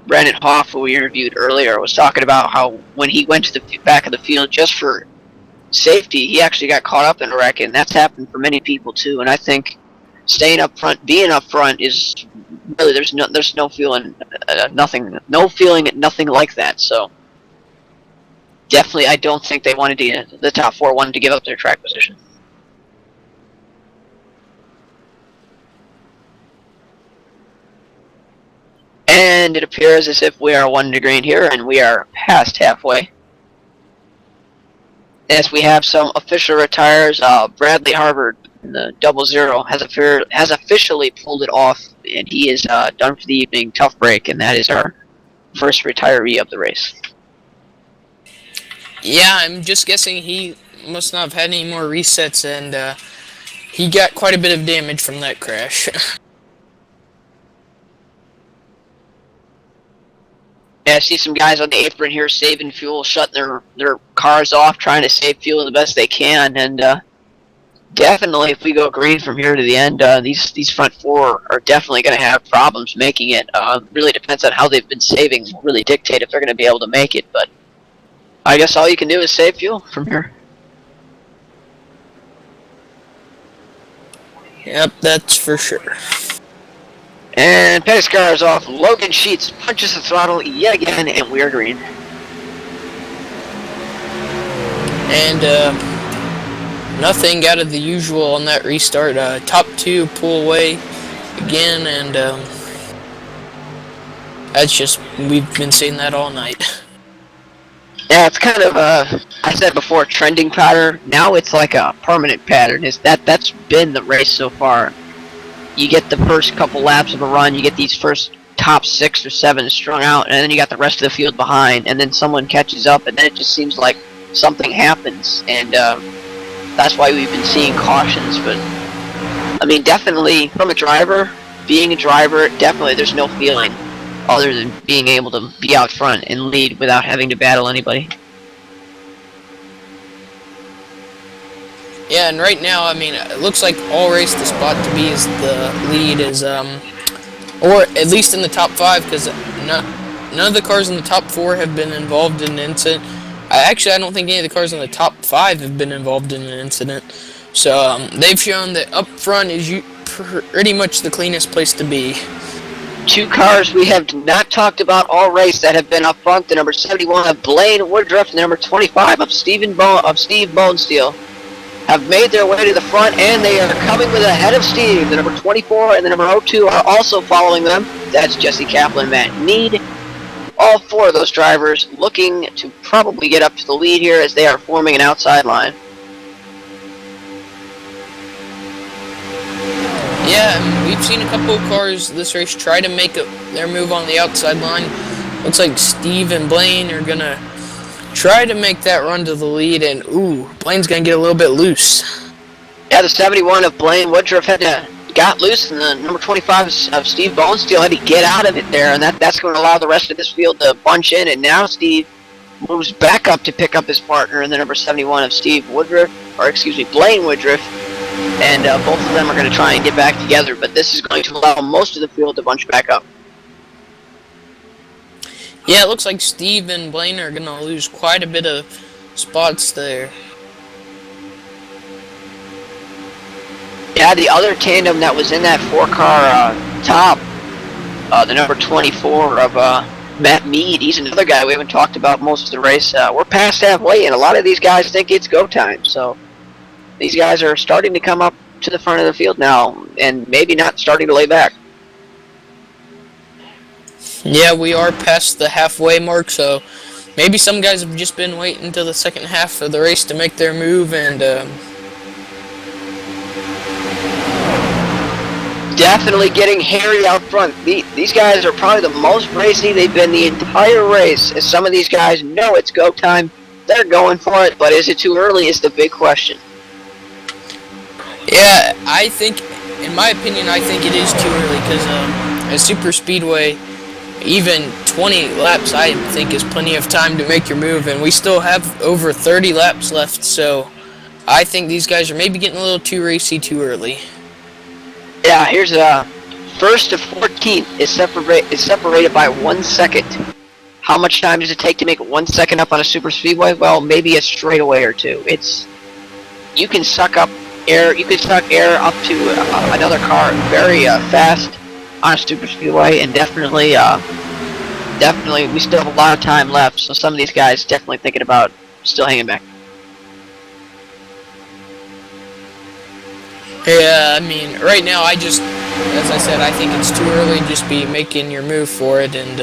[SPEAKER 1] Brandon Hoff, who we interviewed earlier, was talking about how when he went to the back of the field just for safety, he actually got caught up in a wreck, and that's happened for many people too. And I think staying up front, being up front, is really there's no feeling, nothing like that. So definitely, I don't think they wanted to, the top 4 wanted to give up their track position. And it appears as if we are 1 to green here, and we are past halfway. As we have some official retires, Bradley Harvard in the 00 has officially pulled it off, and he is done for the evening. Tough break, and that is our first retiree of the race.
[SPEAKER 2] Yeah, I'm just guessing he must not have had any more resets, and he got quite a bit of damage from that crash.
[SPEAKER 1] Yeah, I see some guys on the apron here saving fuel, shutting their cars off, trying to save fuel the best they can, and definitely if we go green from here to the end, these front 4 are definitely going to have problems making it. Really depends on how they've been saving, will really dictate if they're going to be able to make it, but I guess all you can do is save fuel from here.
[SPEAKER 2] Yep, that's for sure.
[SPEAKER 1] And Pettiscar is off. Logan Sheets punches the throttle yet again, and we are green.
[SPEAKER 2] And nothing out of the usual on that restart. Top 2 pull away again, and that's just, we've been seeing that all night.
[SPEAKER 1] Yeah, it's kind of I said before, trending pattern. Now it's like a permanent pattern. That's been the race so far. You get the first couple laps of a run, you get these first top 6 or 7 strung out, and then you got the rest of the field behind, and then someone catches up, and then it just seems like something happens, and that's why we've been seeing cautions. But I mean, definitely from a driver, being a driver, definitely there's no feeling other than being able to be out front and lead without having to battle anybody.
[SPEAKER 2] Yeah, and right now, I mean, it looks like all race the spot to be is the lead is, or at least in the top 5, because none of the cars in the top 4 have been involved in an incident. I don't think any of the cars in the top 5 have been involved in an incident. So they've shown that up front is pretty much the cleanest place to be.
[SPEAKER 1] 2 cars we have not talked about all race that have been up front. The number 71 of Blaine Woodruff and the number 25 of Steve Bonesteel have made their way to the front, and they are coming with ahead of Steve. The number 24 and the number 02 are also following them. That's Jesse Kaplan and Matt Mead. All 4 of those drivers looking to probably get up to the lead here as they are forming an outside line.
[SPEAKER 2] Yeah, we've seen a couple of cars this race try to make their move on the outside line. Looks like Steve and Blaine are going to try to make that run to the lead, and ooh, Blaine's going to get a little bit loose.
[SPEAKER 1] Yeah, the 71 of Blaine Woodruff got loose, and the number 25 of Steve Bonesteel had to get out of it there, and that's going to allow the rest of this field to bunch in, and now Steve moves back up to pick up his partner in the number 71 of Blaine Woodruff, and both of them are going to try and get back together, but this is going to allow most of the field to bunch back up.
[SPEAKER 2] Yeah, it looks like Steve and Blaine are going to lose quite a bit of spots there.
[SPEAKER 1] Yeah, the other tandem that was in that 4-car top, the number 24 of Matt Mead, he's another guy we haven't talked about most of the race. We're past halfway, and a lot of these guys think it's go time, so these guys are starting to come up to the front of the field now, and maybe not starting to lay back.
[SPEAKER 2] Yeah, we are past the halfway mark, so maybe some guys have just been waiting until the second half of the race to make their move, and
[SPEAKER 1] definitely getting hairy out front. These guys are probably the most racy they've been the entire race, as some of these guys know it's go time. They're going for it, but is it too early is the big question.
[SPEAKER 2] yeah, I think, in my opinion, I think it is too early, because a super speedway, even 20 laps, I think, is plenty of time to make your move, and we still have over 30 laps left, so I think these guys are maybe getting a little too racy too early.
[SPEAKER 1] Yeah, here's first to 14th is separated by 1 second. How much time does it take to make 1 second up on a super speedway? Well, maybe a straightaway or two. You can suck up air. You can suck air up to another car very fast on a super speedway, and definitely definitely, we still have a lot of time left, so some of these guys definitely thinking about still hanging back.
[SPEAKER 2] Yeah, I mean, right now as I said, I think it's too early to just be making your move for it, and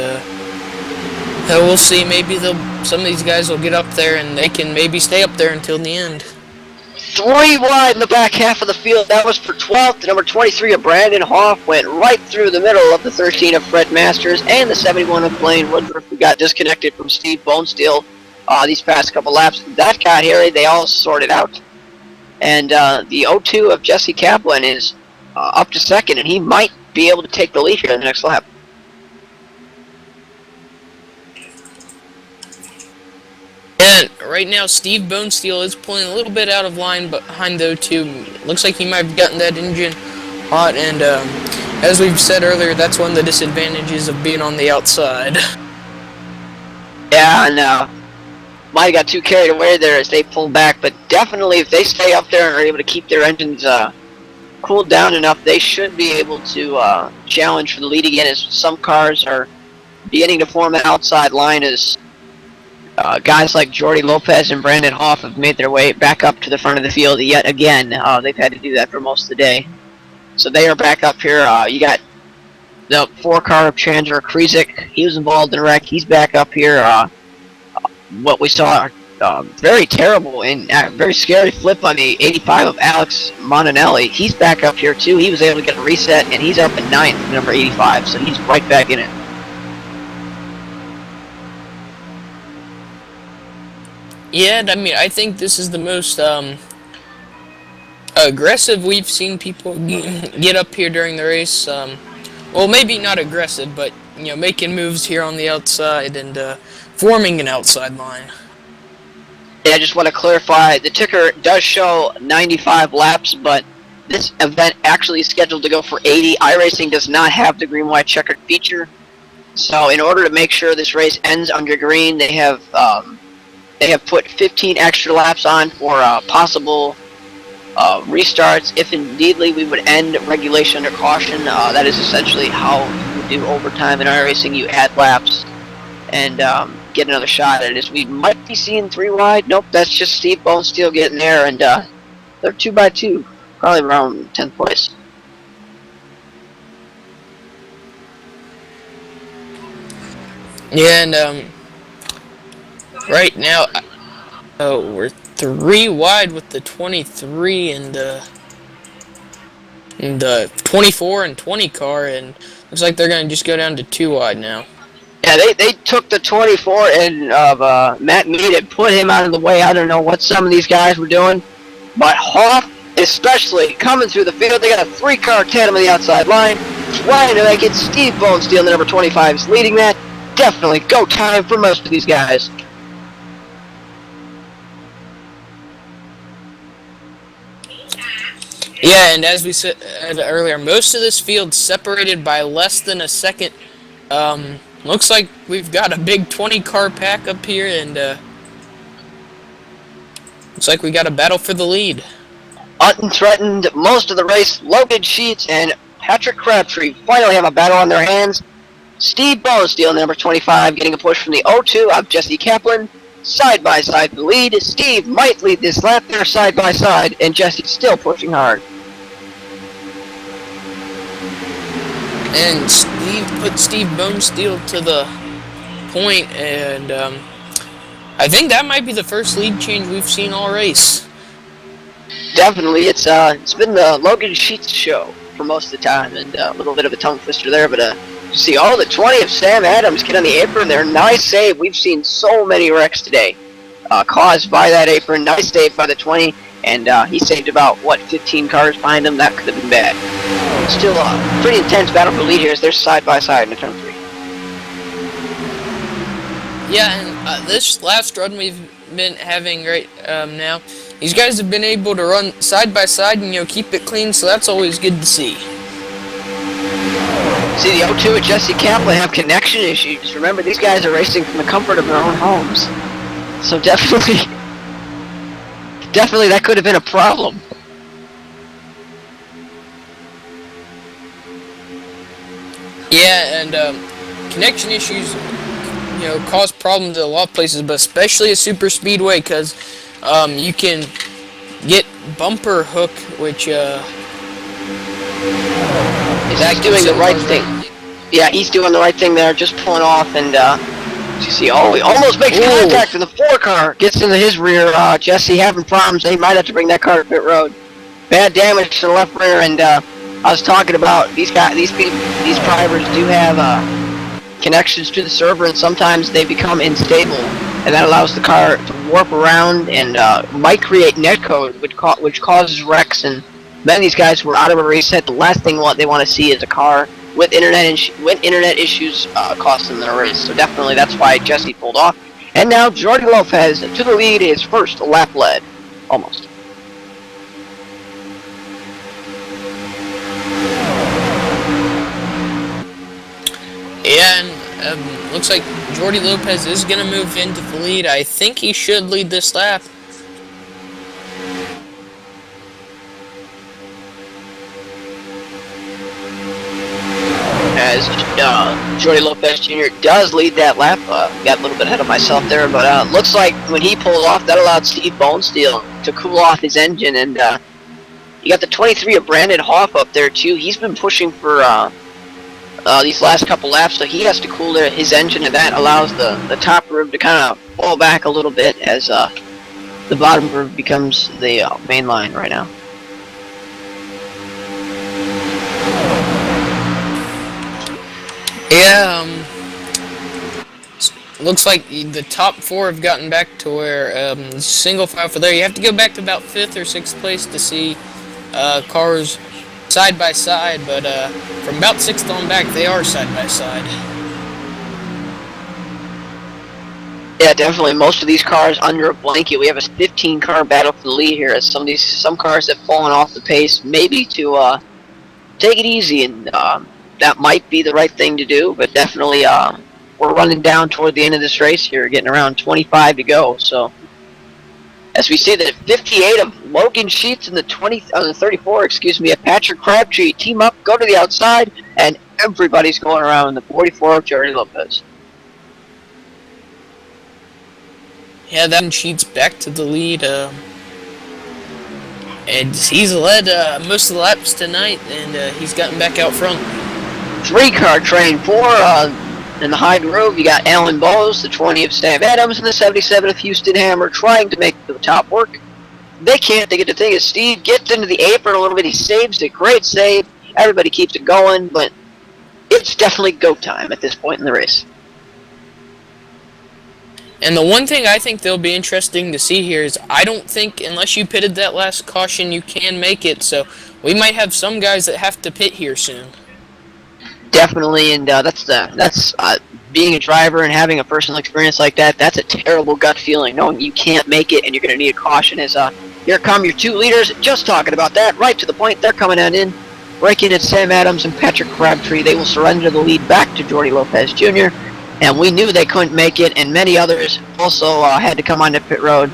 [SPEAKER 2] we'll see. Maybe some of these guys will get up there and they can maybe stay up there until the end.
[SPEAKER 1] 3 wide in the back half of the field. That was for 12th. The number 23 of Brandon Hoff went right through the middle of the 13 of Fred Masters and the 71 of Blaine Woodruff, who got disconnected from Steve Bonesteel these past couple laps. That got hairy. They all sorted out. And the 02 of Jesse Kaplan is up to second, and he might be able to take the lead here in the next lap.
[SPEAKER 2] And right now, Steve Bonesteel is pulling a little bit out of line behind the 02. Looks like he might have gotten that engine hot, and as we've said earlier, that's one of the disadvantages of being on the outside.
[SPEAKER 1] Yeah, and might have got too carried away there as they pulled back, but definitely if they stay up there and are able to keep their engines cooled down enough, they should be able to challenge for the lead again, as some cars are beginning to form an outside line as guys like Jordy Lopez and Brandon Hoff have made their way back up to the front of the field yet again. They've had to do that for most of the day. So they are back up here. You got the 4-car of Chandler Krizik. He was involved in a wreck. He's back up here. What we saw, very terrible and very scary flip on the 85 of Alex Montanelli. He's back up here too. He was able to get a reset, and he's up at 9th, number 85, so he's right back in it.
[SPEAKER 2] Yeah, I mean, I think this is the most aggressive we've seen people get up here during the race. Well, maybe not aggressive, but making moves here on the outside and forming an outside line.
[SPEAKER 1] Yeah, I just want to clarify, the ticker does show 95 laps, but this event actually is scheduled to go for 80. iRacing does not have the green-white checkered feature, so in order to make sure this race ends under green, they have put 15 extra laps on for possible restarts. If indeedly we would end regulation under caution, that is essentially how you do overtime in iRacing. You add laps and get another shot at it. As we might be seeing 3 wide. Nope, that's just Steve Bonesteel getting there, and they're 2 by 2, probably around 10th place.
[SPEAKER 2] Yeah, and right now, we're 3 wide with the 23 and the 24 and 20 car, and looks like they're gonna just go down to 2 wide now.
[SPEAKER 1] Yeah, they took the 24 and of Matt Mead and put him out of the way. I don't know what some of these guys were doing, but Hoff especially coming through the field. They got a 3-car tandem on the outside line, trying to make it. Steve Bonesteel, the number 25, is leading that. Definitely go time for most of these guys.
[SPEAKER 2] Yeah, and as we said earlier, most of this field separated by less than a second. Looks like we've got a big 20-car pack up here, and looks like we got a battle for the lead.
[SPEAKER 1] Unthreatened most of the race. Logan Sheets and Patrick Crabtree finally have a battle on their hands. Steve Bonesteel, number 25, getting a push from the 02 of Jesse Kaplan. Side by side for the lead. Steve might lead this lap there side by side, and Jesse's still pushing hard.
[SPEAKER 2] And Steve put Steve Bonesteel to the point, and I think that might be the first lead change we've seen all race.
[SPEAKER 1] Definitely, it's been the Logan Sheets show for most of the time, and a little bit of a tongue twister there, but you see all the 20 of Sam Adams get on the apron there. Nice save. We've seen so many wrecks today caused by that apron. Nice save by the 20, and he saved about, 15 cars behind him. That could have been bad. Still a pretty intense battle for lead here as they're side by side in the turn 3.
[SPEAKER 2] Yeah, and this last run we've been having right now, these guys have been able to run side by side and keep it clean, so that's always good to see.
[SPEAKER 1] See, the 02 and Jesse Kaplan have connection issues. Remember, these guys are racing from the comfort of their own homes. So definitely that could have been a problem.
[SPEAKER 2] Yeah, and connection issues cause problems at a lot of places, but especially a super speedway, because you can get bumper hook, which
[SPEAKER 1] Is that doing the right thing? Yeah, he's doing the right thing there, just pulling off, and you see, oh, he almost makes contact with the 4 car, gets into his rear. Jesse having problems. They might have to bring that car to pit road. Bad damage to the left rear, and I was talking about these drivers do have connections to the server, and sometimes they become unstable, and that allows the car to warp around and might create netcode, which causes wrecks. And many of these guys who are out of a reset, the last thing they want to see is a car with internet issues cost them their race. So definitely that's why Jesse pulled off. And now Jordi Lopez to the lead, his first lap led, almost.
[SPEAKER 2] Yeah, and looks like Jordi Lopez is going to move into the lead. I think he should lead this lap.
[SPEAKER 1] As Jordi Lopez Jr. does lead that lap. Got a little bit ahead of myself there, but looks like when he pulled off, that allowed Steve Bonesteel to cool off his engine, and you got the 23 of Brandon Hoff up there too. He's been pushing for these last couple laps, so he has to cool his engine, and that allows the top groove to kind of fall back a little bit as the bottom groove becomes the main line right now.
[SPEAKER 2] Yeah, looks like the top 4 have gotten back to where single file for there. You have to go back to about 5th or 6th place to see cars side by side, but from about 6th on back, they are side by side.
[SPEAKER 1] Yeah, definitely. Most of these cars under a blanket. We have a 15-car battle for the lead here, as some cars have fallen off the pace, maybe to take it easy, and that might be the right thing to do, but definitely we're running down toward the end of this race here, getting around 25 to go. So as we see that 58 of Logan Sheets and the 34, excuse me, of Patrick Crabtree team up, go to the outside, and everybody's going around the 44 of Jordi Lopez.
[SPEAKER 2] Yeah, that Sheets back to the lead. And he's led most of the laps tonight, and he's gotten back out front.
[SPEAKER 1] 3-car train, 4 in the high groove. You got Alan Bowes, the 20 of Stab Adams, and the 77 of Houston Hammer trying to make the top work. They can't. They get the thing as Steve gets into the apron a little bit. He saves it. Great save. Everybody keeps it going, but it's definitely go time at this point in the race.
[SPEAKER 2] And the one thing I think that'll be interesting to see here is I don't think, unless you pitted that last caution, you can make it. So we might have some guys that have to pit here soon.
[SPEAKER 1] Definitely, and that's being a driver and having a personal experience like that. That's a terrible gut feeling, knowing you can't make it and you're going to need a caution. As here come your 2 leaders. Just talking about that, right to the point. They're coming on in, breaking at Sam Adams and Patrick Crabtree. They will surrender the lead back to Jordi Lopez Jr. And we knew they couldn't make it, and many others also had to come onto pit road.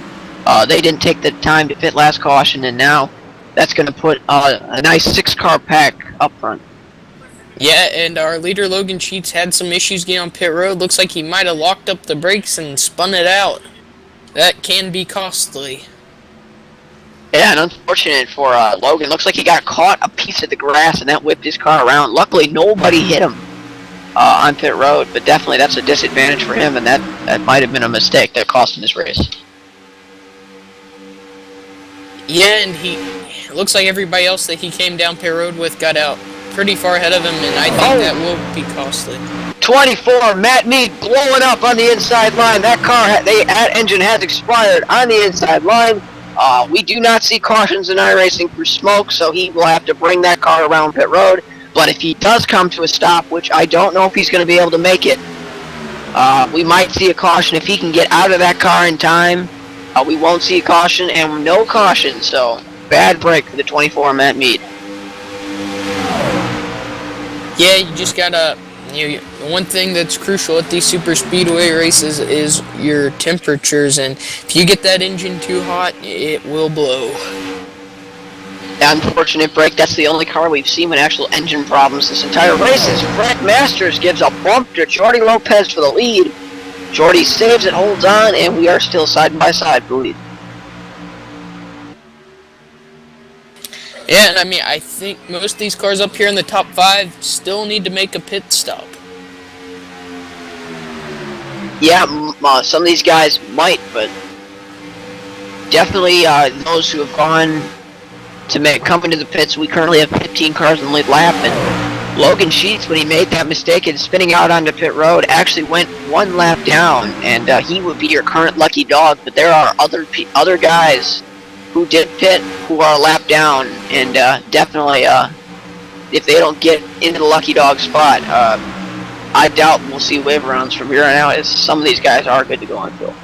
[SPEAKER 1] They didn't take the time to pit last caution, and now that's going to put a nice 6-car pack up front.
[SPEAKER 2] Yeah, and our leader Logan Sheets had some issues getting on pit road. Looks like he might have locked up the brakes and spun it out. That can be costly.
[SPEAKER 1] Yeah, and unfortunate for Logan. Looks like he got caught a piece of the grass, and that whipped his car around. Luckily, nobody hit him on pit road, but definitely that's a disadvantage for him, and that might have been a mistake that cost him his race.
[SPEAKER 2] Yeah, and he looks like everybody else that he came down pit road with got out pretty far ahead of him, and I think that will be costly.
[SPEAKER 1] 24, Matt Mead blowing up on the inside line. That engine has expired on the inside line. We do not see cautions in iRacing for smoke, so he will have to bring that car around pit road. But if he does come to a stop, which I don't know if he's going to be able to make it, we might see a caution. If he can get out of that car in time, we won't see a caution, and no caution. So bad break for the 24, Matt Mead.
[SPEAKER 2] Yeah, you just gotta. The one thing that's crucial at these super speedway races is your temperatures, and if you get that engine too hot, it will blow.
[SPEAKER 1] Unfortunate break. That's the only car we've seen with actual engine problems this entire race. As Frank Masters gives a bump to Jordi Lopez for the lead. Jordy saves it, holds on, and we are still side by side for the lead.
[SPEAKER 2] Yeah, and I mean, I think most of these cars up here in the top 5 still need to make a pit stop.
[SPEAKER 1] Yeah, some of these guys might, but definitely those who have gone to come into the pits. We currently have 15 cars in the lead lap, and Logan Sheets, when he made that mistake in spinning out onto pit road, actually went one lap down, and he would be your current lucky dog. But there are other guys who did pit who are a lap down, and definitely if they don't get into the lucky dog spot, I doubt we'll see wave rounds from here on out, as some of these guys are good to go on field.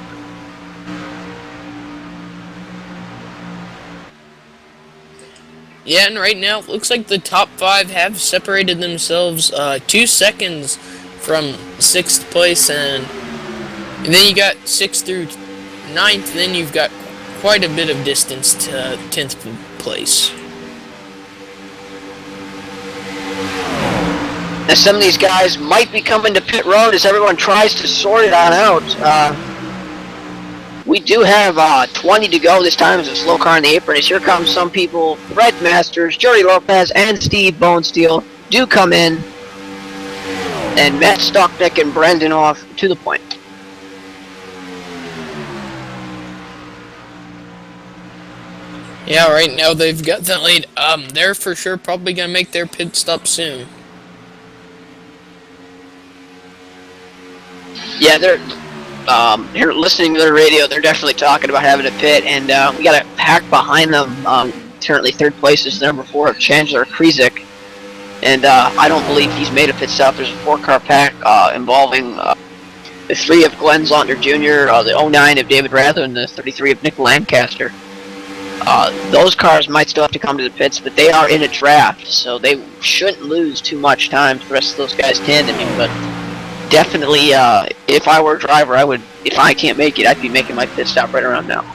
[SPEAKER 2] Yeah, and right now, it looks like the top 5 have separated themselves 2 seconds from 6th place, and then you got 6th through 9th, then you've got quite a bit of distance to 10th place.
[SPEAKER 1] Now, some of these guys might be coming to pit road as everyone tries to sort it on out. We do have 20 to go this time as a slow car in the apron. As here comes some people. Fred Masters, Jody Lopez, and Steve Bonesteel do come in. And Matt Stocknick and Brendan off to the point.
[SPEAKER 2] Yeah, right now they've got that lead. They're for sure probably going to make their pit stop soon.
[SPEAKER 1] Yeah, they're here listening to the radio. They're definitely talking about having a pit, and we got a pack behind them. Currently, 3rd place is number 4 of Chandler Krizik, and I don't believe he's made a pit stop. There's a 4-car pack involving the 3 of Glenn Zondner Jr., the 09 of David Rather, and the 33 of Nick Lancaster. Those cars might still have to come to the pits, but they are in a draft, so they shouldn't lose too much time for the rest of those guys tandeming. But definitely, if I were a driver, I would. If I can't make it, I'd be making my pit stop right around now.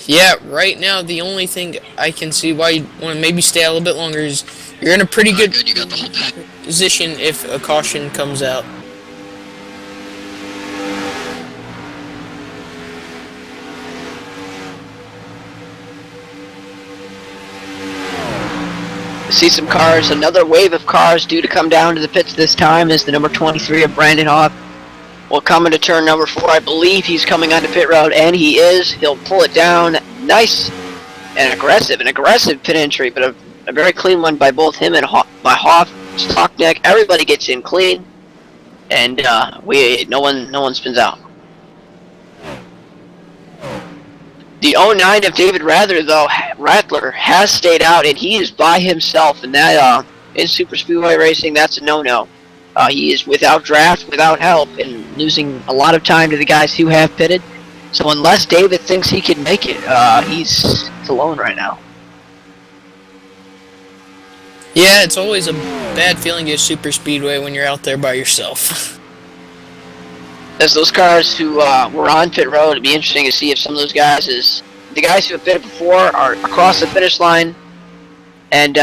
[SPEAKER 2] Yeah, right now the only thing I can see why you want to maybe stay a little bit longer is you're in a pretty good position if a caution comes out.
[SPEAKER 1] See some cars, another wave of cars due to come down to the pits this time is the number 23 of Brandon Hoff. Will come into turn number 4. I believe he's coming onto pit road, and he is. He'll pull it down. Nice and aggressive. An aggressive pit entry, but a very clean one by both him and by Hoff. Stockneck. Everybody gets in clean, and no one spins out. The 09 of David Rather, though, Rattler, has stayed out, and he is by himself, and that in super speedway racing, that's a no-no. He is without draft, without help, and losing a lot of time to the guys who have pitted. So unless David thinks he can make it, he's alone right now.
[SPEAKER 2] Yeah, it's always a bad feeling at super speedway when you're out there by yourself.
[SPEAKER 1] As those cars who were on pit road, it'd be interesting to see if some of those guys, the guys who have pitted before, are across the finish line and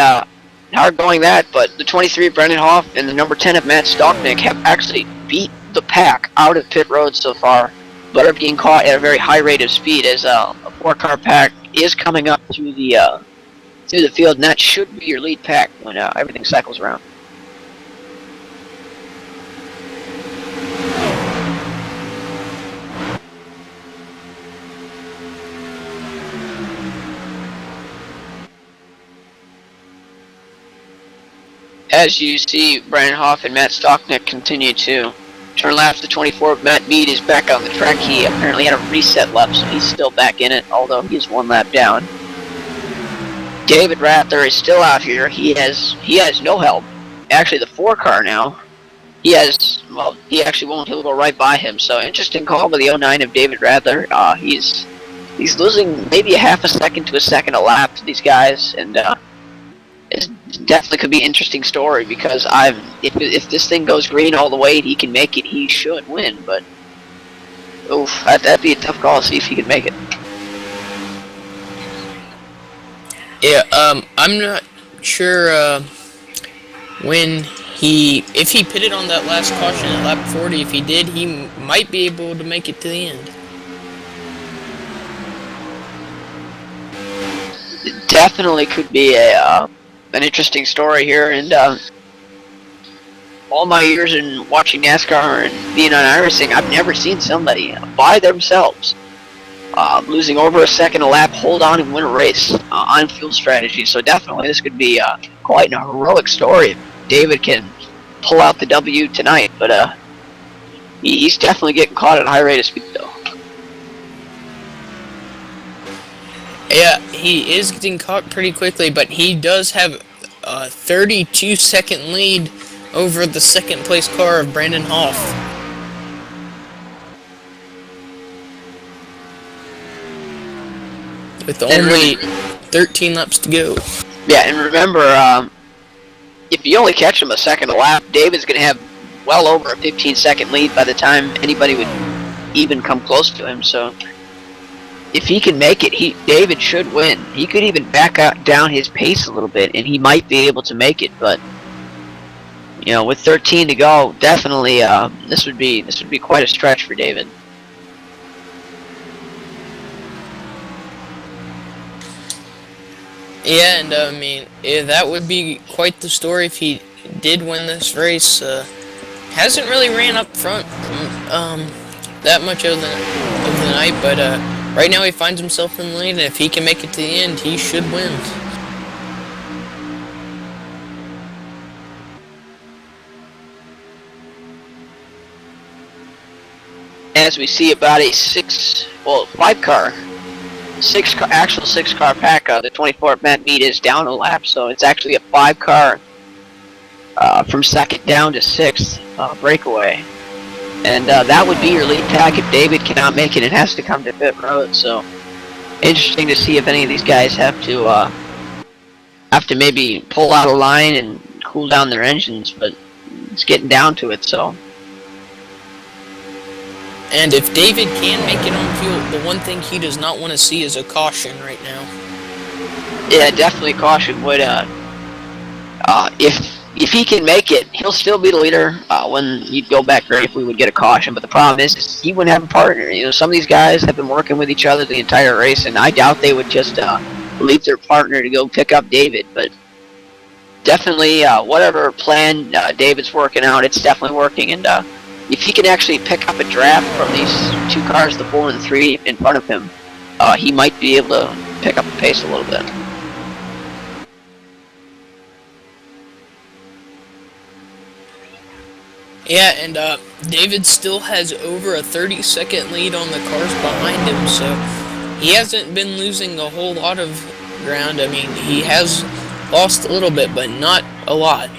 [SPEAKER 1] hard going that. But the 23 of Brendan Hoff and the number 10 of Matt Stocknick have actually beat the pack out of pit road so far, but are being caught at a very high rate of speed as a 4-car pack is coming up through the field, and that should be your lead pack when everything cycles around. As you see, Brian Hoff and Matt Stocknick continue to turn laps. The 24 of Matt Mead is back on the track. He apparently had a reset lap, so he's still back in it, although he's 1 lap down. David Rather is still out here. He has no help. Actually, the 4-car now, he actually won't. He'll go right by him. So interesting call by the 09 of David Rather. He's losing maybe a half a second to a second a lap to these guys, and it definitely could be an interesting story because if this thing goes green all the way and he can make it, he should win. But that'd be a tough call to see if he can make it. Yeah,
[SPEAKER 2] I'm not sure when if he pitted on that last caution at lap 40, if he did, he might be able to make it to the end.
[SPEAKER 1] It definitely could be an interesting story here, and all my years in watching NASCAR and being on iRacing, I've never seen somebody by themselves losing over a second a lap, hold on and win a race on fuel strategy. So definitely this could be quite a heroic story if David can pull out the W tonight. But he's definitely getting caught at a high rate of speed though.
[SPEAKER 2] Yeah, he is getting caught pretty quickly, but he does have a 32-second lead over the second place car of Brandon Hoff. With only 13 laps to go.
[SPEAKER 1] Yeah, and remember, if you only catch him a second a lap, David's going to have well over a 15-second lead by the time anybody would even come close to him. So if he can make it, David should win. He could even back down his pace a little bit, and he might be able to make it. But you know, with 13 to go, definitely this would be quite a stretch for David.
[SPEAKER 2] Yeah, and I mean, that would be quite the story if he did win this race. Hasn't really ran up front that much of the night, but right now he finds himself in the lead, and if he can make it to the end, he should win.
[SPEAKER 1] As we see about a six car pack. The 24-man meet is down a lap, so it's actually a 5-car from second down to sixth breakaway. And that would be your lead pack if David cannot make it. It has to come to pit road. So interesting to see if any of these guys have to maybe pull out a line and cool down their engines, but it's getting down to it. So.
[SPEAKER 2] And if David can make it on fuel, the one thing he does not want to see is a caution right now.
[SPEAKER 1] Yeah, definitely caution would. If he can make it, he'll still be the leader when he'd go back great if we would get a caution. But the problem is he wouldn't have a partner. You know, some of these guys have been working with each other the entire race, and I doubt they would just leave their partner to go pick up David. But definitely, whatever plan David's working out, it's definitely working. And if he can actually pick up a draft from these 2 cars, the 4 and 3 in front of him, he might be able to pick up the pace a little bit.
[SPEAKER 2] Yeah, and David still has over a 30-second lead on the cars behind him, so he hasn't been losing a whole lot of ground. I mean, he has lost a little bit, but not a lot.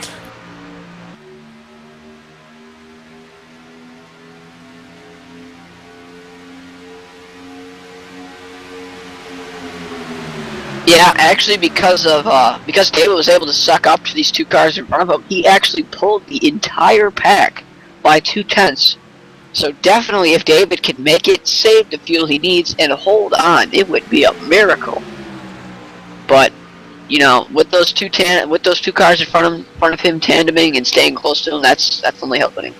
[SPEAKER 1] Yeah, actually, because David was able to suck up to these 2 cars in front of him, he actually pulled the entire pack by 2/10. So definitely, if David can make it, save the fuel he needs, and hold on, it would be a miracle. But you know, with those two cars in front of him tandeming and staying close to him, that's only helping him.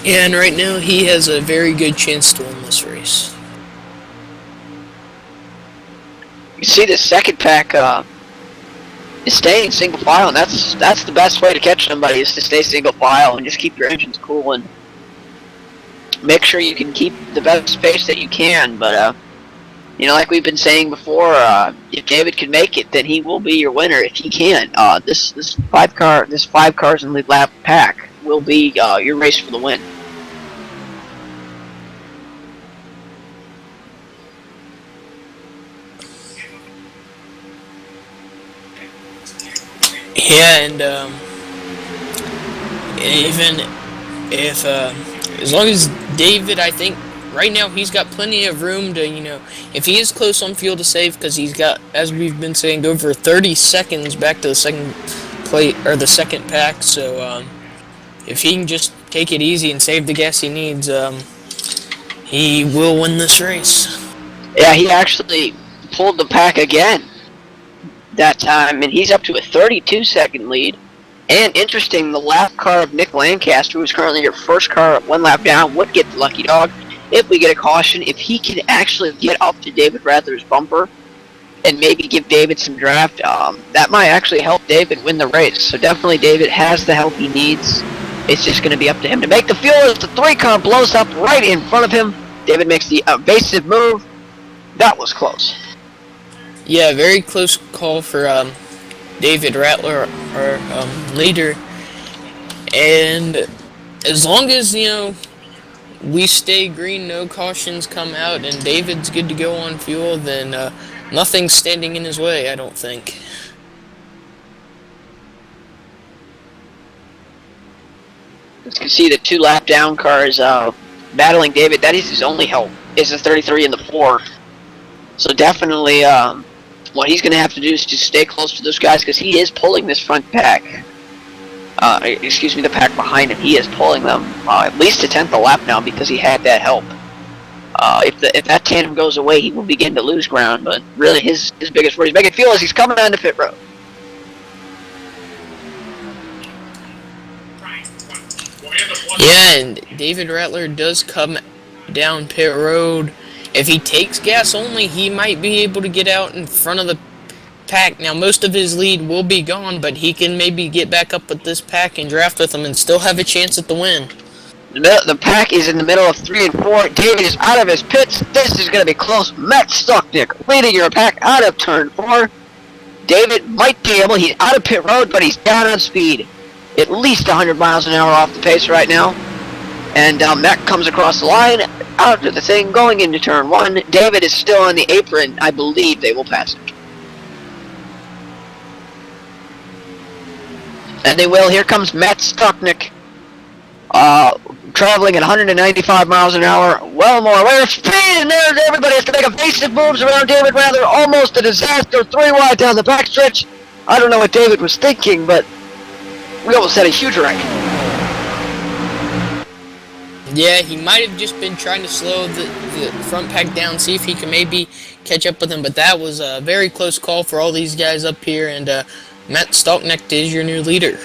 [SPEAKER 2] Yeah, and right now he has a very good chance to win this race.
[SPEAKER 1] You see the second pack is staying single file, and that's the best way to catch somebody, is to stay single file and just keep your engines cool and make sure you can keep the best pace that you can. But you know, like we've been saying before, if David can make it, then he will be your winner if he can. This 5 cars in the lap pack will be your race for the win.
[SPEAKER 2] Yeah, and even if as long as David, I think right now he's got plenty of room to, you know, if he is close on fuel to save, because he's got, as we've been saying, over 30 seconds back to the second plate or the second pack. So if he can just take it easy and save the gas he needs, he will win this race.
[SPEAKER 1] Yeah, he actually pulled the pack again that time, and he's up to a 32-second lead. And interesting, the lap car of Nick Lancaster, who's currently your first car 1 lap down, would get the lucky dog if we get a caution. If he can actually get up to David Rattler's bumper and maybe give David some draft, that might actually help David win the race. So definitely David has the help he needs. It's just going to be up to him to make the fuel as the 3 car blows up right in front of him. David makes the evasive move. That was close.
[SPEAKER 2] Yeah, very close call for David Rattler, our leader. And as long as, we stay green, no cautions come out, and David's good to go on fuel, then nothing's standing in his way, I don't think.
[SPEAKER 1] As you can see, the 2 lap down cars battling David. That is his only help, is the 33 and the 4. So definitely what he's going to have to do is just stay close to those guys, because he is pulling this front pack. The pack behind him. He is pulling them at least a 10th a lap now, because he had that help. If that tandem goes away, he will begin to lose ground. But really, his biggest worry is making fuel as he's coming down the pit road.
[SPEAKER 2] Yeah, and David Rattler does come down pit road. If he takes gas only, he might be able to get out in front of the pack. Now, most of his lead will be gone, but he can maybe get back up with this pack and draft with them and still have a chance at the win.
[SPEAKER 1] The pack is in the middle of 3 and 4. David is out of his pits. This is going to be close. Matt Stucknick leading your pack out of turn 4. David might be able. He's out of pit road, but he's down on speed. At least 100 miles an hour off the pace right now. And Matt comes across the line, out of the thing, going into turn 1. David is still on the apron. I believe they will pass him. And they will. Here comes Matt Stucknick. Traveling at 195 miles an hour. Well more aware of speed, and there's everybody has to make evasive moves around David Rattler. Almost a disaster. 3 wide down the backstretch. I don't know what David was thinking, but we almost had a huge wreck.
[SPEAKER 2] Yeah, he might have just been trying to slow the front pack down, see if he can maybe catch up with him, but that was a very close call for all these guys up here, and Matt Stalknecht is your new leader.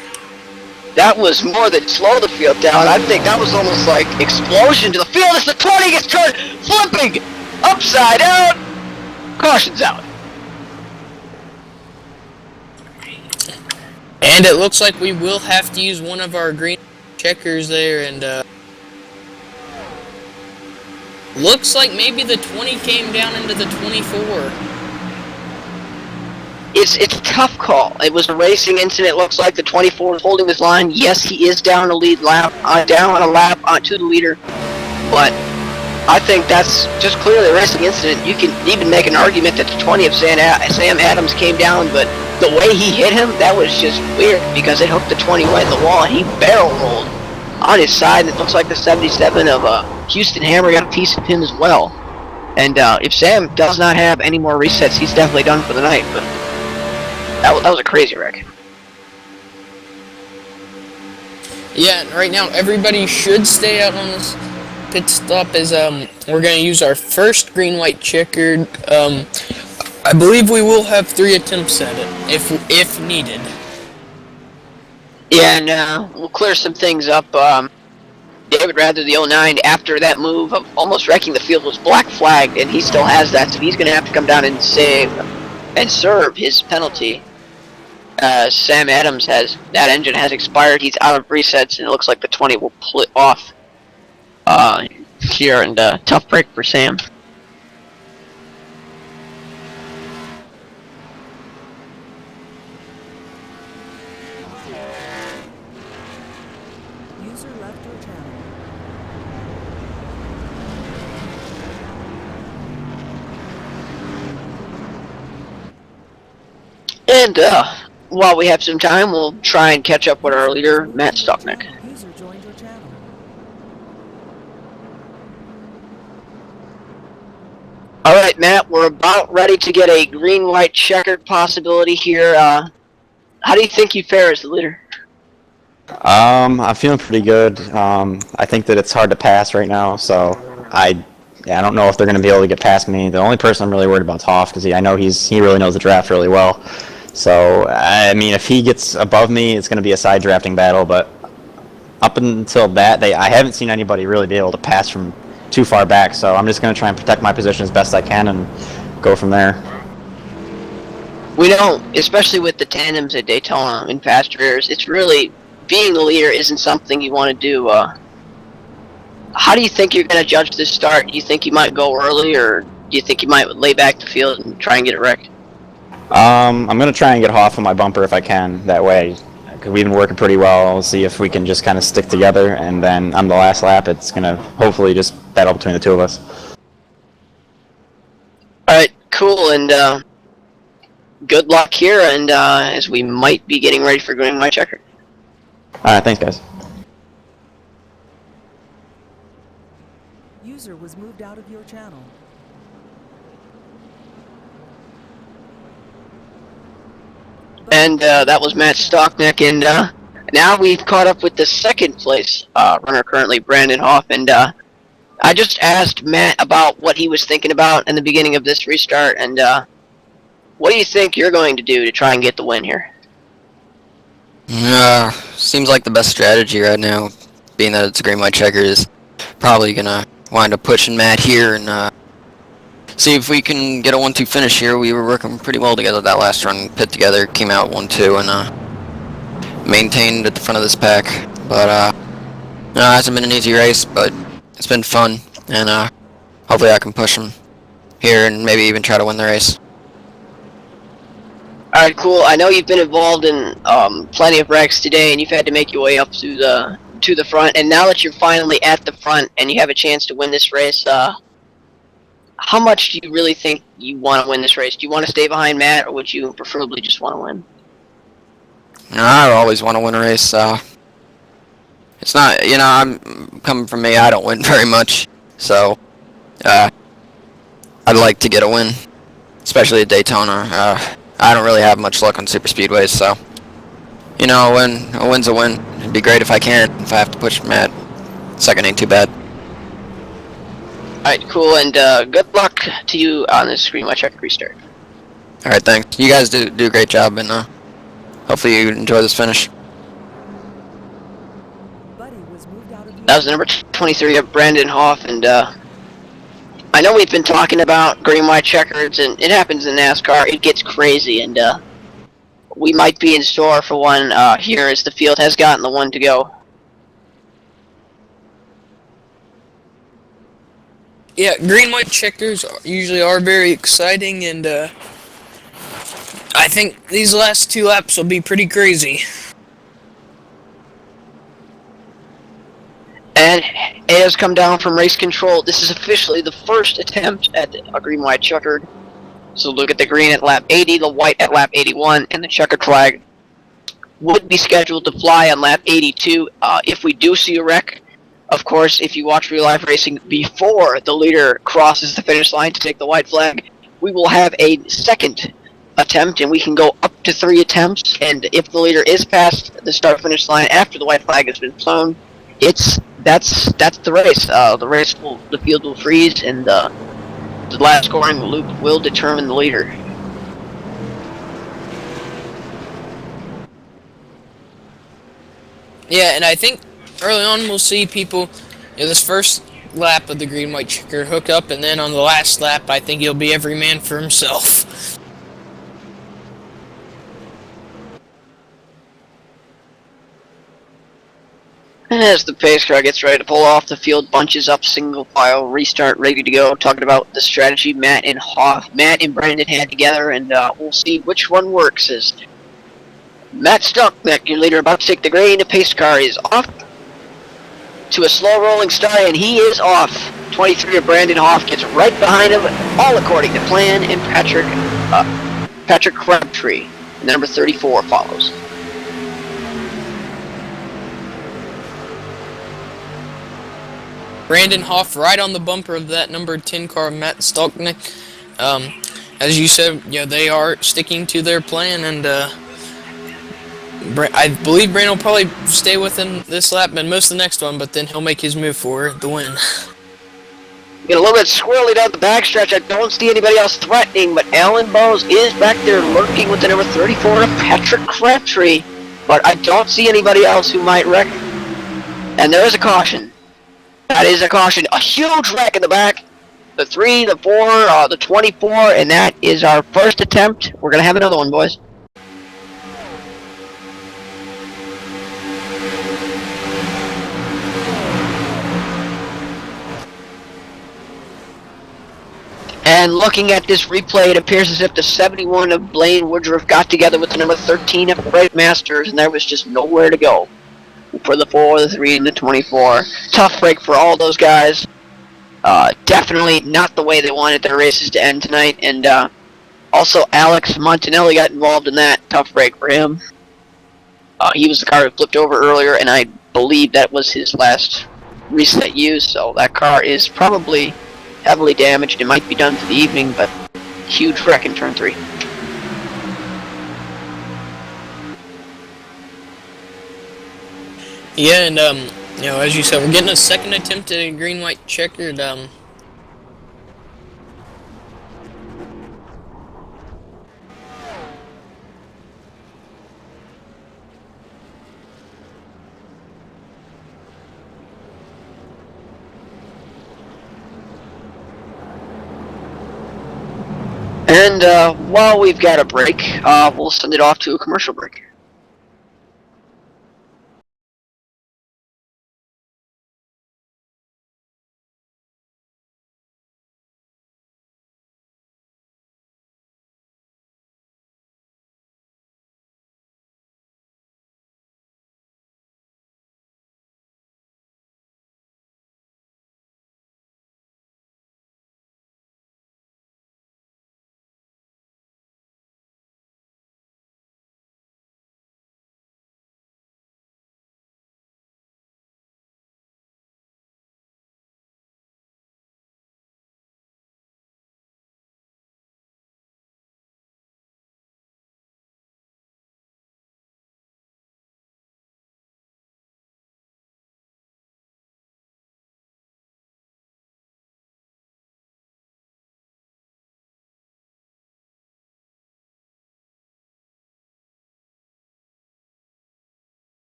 [SPEAKER 1] That was more than slow the field down. I think that was almost like explosion to the field as the 20 gets turned, flipping upside down. Caution's out.
[SPEAKER 2] And it looks like we will have to use one of our green checkers there, and looks like maybe the 20 came down into the 24.
[SPEAKER 1] It's a tough call. It was a racing incident. It looks like the 24 is holding his line. Yes, he is down a lead lap, down a lap to the leader, but I think that's just clearly a racing incident. You can even make an argument that the 20 of Sam Adams came down, but the way he hit him, that was just weird, because it hooked the 20 right in the wall, and he barrel rolled on his side, and it looks like the 77 of Houston Hammer got a piece of him as well. And if Sam does not have any more resets, he's definitely done for the night, but that was a crazy wreck.
[SPEAKER 2] Yeah, and right now everybody should stay out on this pit stop as we're going to use our first green-white checkered. I believe we will have 3 attempts at it, if needed.
[SPEAKER 1] Yeah, and we'll clear some things up. David Rather, the 09, after that move of almost wrecking the field, was black flagged, and he still has that, so he's going to have to come down and save and serve his penalty. Sam Adams that engine has expired. He's out of resets, and it looks like the 20 will pull it off here, and tough break for Sam.
[SPEAKER 3] User left your channel.
[SPEAKER 1] And while we have some time, we'll try and catch up with our leader, Matt Stocknick.
[SPEAKER 3] User joined your channel.
[SPEAKER 1] Alright, Matt, we're about ready to get a green-white checkered possibility here. How do you think you fare as the leader?
[SPEAKER 5] I'm feeling pretty good. I think that it's hard to pass right now, so I yeah, I don't know if they're going to be able to get past me. The only person I'm really worried about is Hoff, because I know he really knows the draft really well. So, I mean, if he gets above me, it's going to be a side drafting battle. But up until that, I haven't seen anybody really be able to pass from too far back. So I'm just going to try and protect my position as best I can and go from there.
[SPEAKER 1] We don't, especially with the tandems at Daytona in past years, it's really, being the leader isn't something you want to do. How do you think you're going to judge this start? Do you think you might go early, or do you think you might lay back the field and try and get it wrecked?
[SPEAKER 5] I'm going to try and get Hoff on my bumper if I can, that way. Because we've been working pretty well. We'll see if we can just kind of stick together, and then on the last lap, it's going to hopefully just battle between the two of us.
[SPEAKER 1] Alright, cool, and good luck here, and as we might be getting ready for green white checker.
[SPEAKER 5] Alright, thanks, guys.
[SPEAKER 3] User was moved out of your channel.
[SPEAKER 1] And that was Matt Stocknick, and now we've caught up with the second place runner currently, Brandon Hoff, and I just asked Matt about what he was thinking about in the beginning of this restart, and what do you think you're going to do to try and get the win here?
[SPEAKER 4] Seems like the best strategy right now, being that it's a green white checker, is probably gonna wind up pushing Matt here and see if we can get a 1-2 finish here. We were working pretty well together that last run, pit together, came out 1-2, and maintained at the front of this pack. But no, it hasn't been an easy race, but it's been fun, and hopefully I can push him here and maybe even try to win the race.
[SPEAKER 1] Alright, cool. I know you've been involved in plenty of wrecks today, and you've had to make your way up to the front, and now that you're finally at the front and you have a chance to win this race, how much do you really think you want to win this race? Do you want to stay behind Matt, or would you preferably just want to win?
[SPEAKER 4] I always want to win a race. It's not, I'm coming from me, I don't win very much, so I'd like to get a win, especially at Daytona. I don't really have much luck on super speedways, so a win's a win. It'd be great if I can. If I have to push Matt, second ain't too bad.
[SPEAKER 1] Alright, cool, and good luck to you on this green white checker restart.
[SPEAKER 4] Alright, thanks. You guys do a great job, and hopefully you enjoy this finish.
[SPEAKER 3] Buddy was moved out of your
[SPEAKER 1] That was the number 23 of Brandon Hoff, and I know we've been talking about green white checkers, and it happens in NASCAR. It gets crazy, and we might be in store for one here, as the field has gotten the one to go.
[SPEAKER 2] Yeah, green white checkers usually are very exciting, and I think these last 2 laps will be pretty crazy.
[SPEAKER 1] And it has come down from race control. This is officially the first attempt at a green white checkered. So look at the green at lap 80, the white at lap 81, and the checkered flag would be scheduled to fly on lap 82 if we do see a wreck. Of course, if you watch real life racing before the leader crosses the finish line to take the white flag, we will have a second attempt, and we can go up to 3 attempts. And if the leader is past the start finish line after the white flag has been flown, that's the race. The field will freeze, and the last scoring loop will determine the leader.
[SPEAKER 2] Yeah, and I think early on we'll see people, this first lap of the green white checker hook up, and then on the last lap I think it'll be every man for himself.
[SPEAKER 1] And as the pace car gets ready to pull off, the field bunches up single file, restart, ready to go. Talking about the strategy Matt and Brandon had together, and we'll see which one works. As Matt Stuckneck, your leader, about to take the green, the pace car is off to a slow rolling start, and he is off. 23 of Brandon Hoff gets right behind him, all according to plan, and Patrick Crabtree, number 34, follows.
[SPEAKER 2] Brandon Hoff right on the bumper of that number 10 car, Matt Stolknick. As you said, they are sticking to their plan, and I believe Brandon will probably stay within this lap and most of the next one, but then he'll make his move for the win.
[SPEAKER 1] Get a little bit squirrely down the backstretch. I don't see anybody else threatening, but Alan Bowes is back there lurking with the number 34 of Patrick Crabtree. But I don't see anybody else who might wreck. And there is a caution. That is a caution. A huge wreck in the back. The 3, the 4, the 24, and that is our first attempt. We're going to have another one, boys. And looking at this replay, it appears as if the 71 of Blaine Woodruff got together with the number 13 of Freight Masters, and there was just nowhere to go for the 4, the 3, and the 24. Tough break for all those guys. Definitely not the way they wanted their races to end tonight, and also Alex Montanelli got involved in that. Tough break for him. He was the car who flipped over earlier, and I believe that was his last reset use, so that car is probably heavily damaged. It might be done for the evening, but huge wreck in turn 3.
[SPEAKER 2] Yeah, and as you said, we're getting a second attempt at a green-white checkered.
[SPEAKER 1] And while we've got a break, we'll send it off to a commercial break.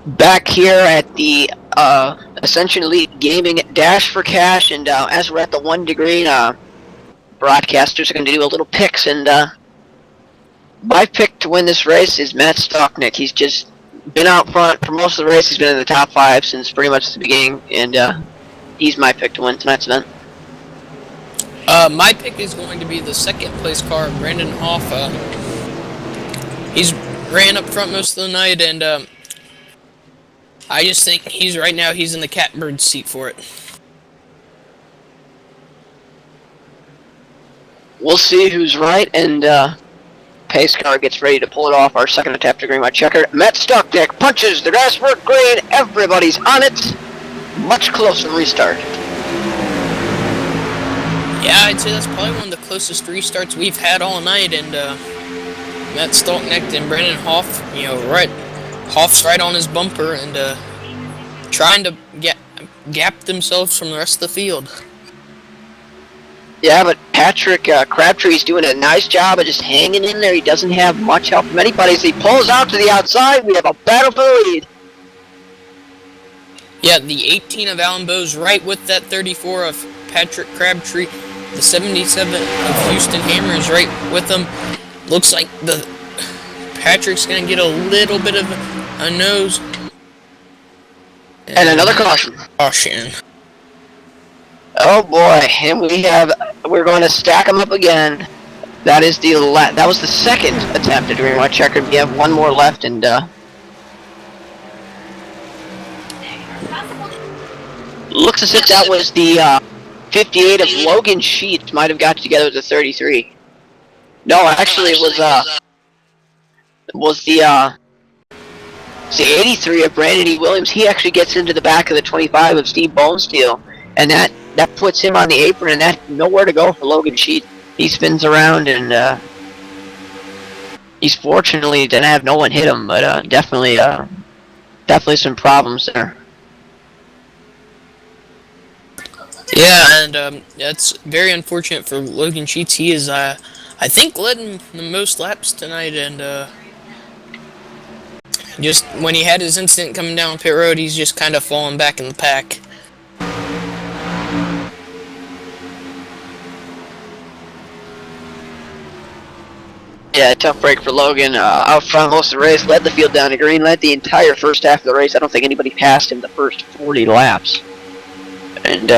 [SPEAKER 1] back here at the Ascension Elite Gaming Dash for Cash, and as we're at the 1 degree, broadcasters are going to do a little picks, and my pick to win this race is Matt Stocknick. He's just been out front for most of the race. He's been in the top 5 since pretty much the beginning, and he's my pick to win tonight's event.
[SPEAKER 2] My pick is going to be the second place car, Brandon Hoffa. He's ran up front most of the night, and I just think he's in the catbird seat for it.
[SPEAKER 1] We'll see who's right, and pace car gets ready to pull it off. Our second attempt to green my checker. Matt Stocknick punches the dashboard green. Everybody's on it. Much closer restart.
[SPEAKER 2] Yeah, I'd say that's probably one of the closest restarts we've had all night, and Matt Stocknick and Brandon Hoff, Hoff's right on his bumper and trying to gap themselves from the rest of the field.
[SPEAKER 1] Yeah, but Patrick Crabtree's doing a nice job of just hanging in there. He doesn't have much help from anybody. As he pulls out to the outside, we have a battle for the lead.
[SPEAKER 2] Yeah, the 18 of Alan Bowes right with that 34 of Patrick Crabtree. The 77 of Houston Hammer is right with them. Looks like Patrick's going to get a little bit of a nose.
[SPEAKER 1] And another caution.
[SPEAKER 2] Caution.
[SPEAKER 1] Oh boy, and we're going to stack them up again. That was the second attempt at green white checker. We have one more left, and looks as if that was the 58 of Logan Sheets might have got together with the 33. No, actually it was the 83 of Brandon E. Williams. He actually gets into the back of the 25 of Steve Bonesteel, and that puts him on the apron, and that's nowhere to go for Logan Sheet. He spins around, and he's fortunately didn't have no one hit him, but definitely some problems there.
[SPEAKER 2] Yeah, and that's very unfortunate for Logan Sheets. He is, I think, led the most laps tonight, and just when he had his incident coming down pit road, he's just kind of falling back in the pack.
[SPEAKER 1] Yeah, tough break for Logan. Out front most of the race, led the field down to green, led the entire first half of the race. I don't think anybody passed him the first 40 laps. And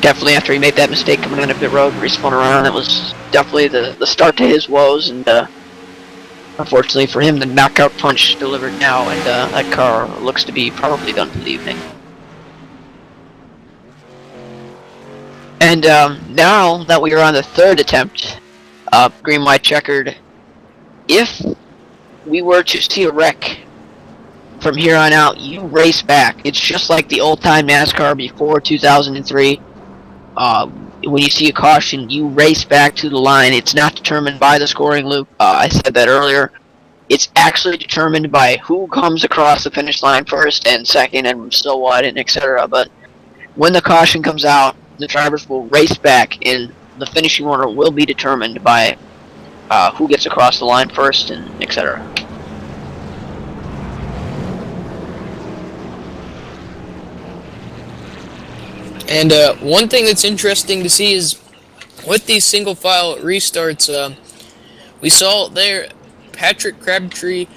[SPEAKER 1] definitely after he made that mistake coming down to pit road and respun around, that was definitely the start to his woes. And unfortunately for him, the knockout punch delivered now, and that car looks to be probably done for the evening. And now that we are on the third attempt, green, white, checkered, if we were to see a wreck from here on out, you race back. It's just like the old-time NASCAR before 2003. When you see a caution, you race back to the line. It's not determined by the scoring loop. I said that earlier. It's actually determined by who comes across the finish line first and second and so what and etc. But when the caution comes out, the drivers will race back, and the finishing order will be determined by who gets across the line first and etc.
[SPEAKER 2] And one thing that's interesting to see is with these single file restarts, we saw there Patrick Crabtree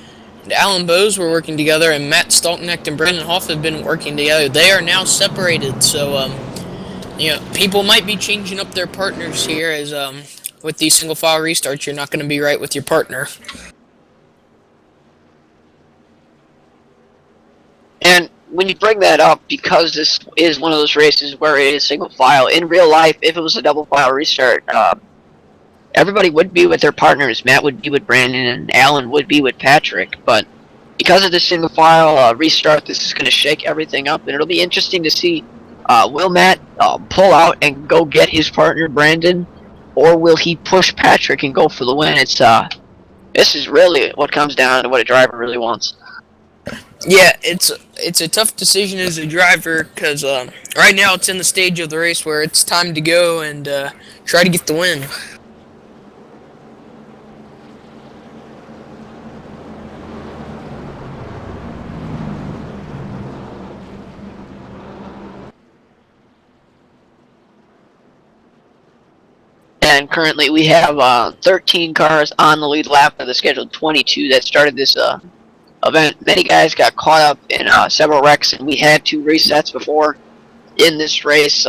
[SPEAKER 2] and Alan Bowes were working together, and Matt Stocknick and Brandon Hoff have been working together. They are now separated, so people might be changing up their partners here, as with these single file restarts, you're not going to be right with your partner.
[SPEAKER 1] And when you bring that up, because this is one of those races where it is single file, in real life, if it was a double file restart, everybody would be with their partners. Matt would be with Brandon, and Alan would be with Patrick. But because of this single file restart, this is going to shake everything up, and it'll be interesting to see, will Matt pull out and go get his partner, Brandon, or will he push Patrick and go for the win? This is really what comes down to what a driver really wants.
[SPEAKER 2] Yeah, it's a tough decision as a driver, because right now it's in the stage of the race where it's time to go and try to get the win.
[SPEAKER 1] currently we have 13 cars on the lead lap of the scheduled 22 that started this event. Many guys got caught up in several wrecks, and we had 2 resets before in this race.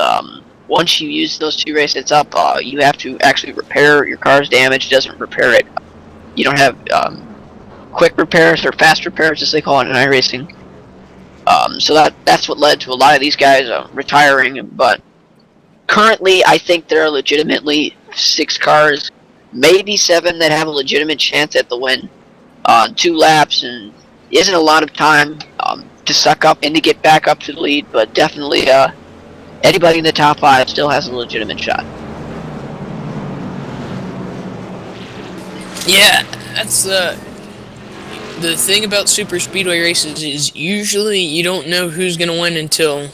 [SPEAKER 1] Once you use those 2 resets up, you have to actually repair your car's damage. It doesn't repair it. You don't have quick repairs or fast repairs, as they call it in iRacing. So that's what led to a lot of these guys retiring. But currently, I think there are legitimately 6 cars, maybe 7, that have a legitimate chance at the win. 2 laps, and isn't a lot of time to suck up and to get back up to the lead, but definitely anybody in the top 5 still has a legitimate shot.
[SPEAKER 2] Yeah, that's the thing about super speedway races is usually you don't know who's gonna win until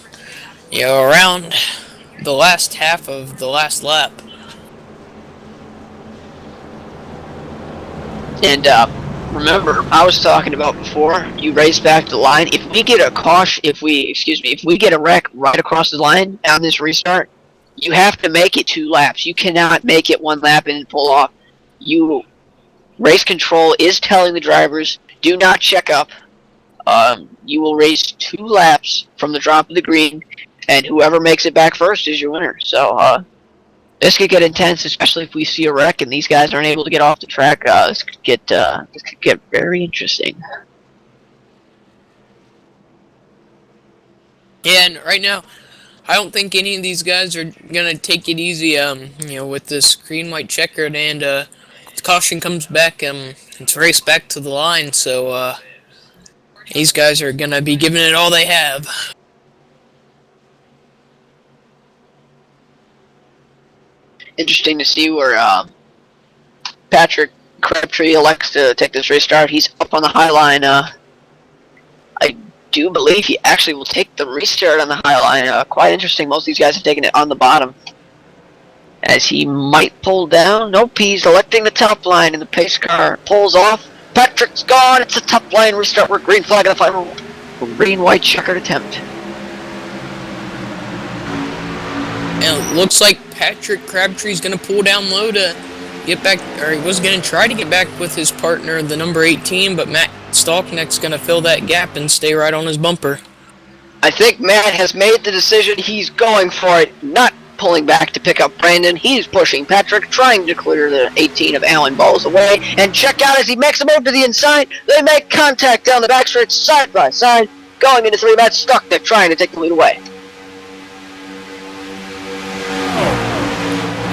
[SPEAKER 2] around the last half of the last lap.
[SPEAKER 1] And remember, I was talking about before, you race back to the line. If we get a caution, if we get a wreck right across the line on this restart, you have to make it 2 laps. You cannot make it 1 lap and pull off. Race control is telling the drivers, do not check up. You will race 2 laps from the drop of the green, and whoever makes it back first is your winner. So this could get intense, especially if we see a wreck and these guys aren't able to get off the track. This could get very interesting.
[SPEAKER 2] Yeah, and right now, I don't think any of these guys are gonna take it easy. With this green-white checkered, and the caution comes back. It's raced back to the line, so these guys are gonna be giving it all they have.
[SPEAKER 1] Interesting to see where Patrick Crabtree elects to take this restart. He's up on the high line. I do believe he actually will take the restart on the high line. Quite interesting. Most of these guys have taken it on the bottom. As he might pull down. Nope, he's electing the top line, and the pace car pulls off. Patrick's gone. It's a top line restart with green flag on the final green-white checkered attempt.
[SPEAKER 2] And it looks like Patrick Crabtree's going to pull down low to get back, or he was going to try to get back with his partner, the number 18, but Matt Stalknecht's going to fill that gap and stay right on his bumper.
[SPEAKER 1] I think Matt has made the decision. He's going for it, not pulling back to pick up Brandon. He's pushing Patrick, trying to clear the 18 of Alan Bowles away. And check out as he makes a move to the inside. They make contact down the backstretch, side by side, going into 3. Matt Stalknecht trying to take the lead away.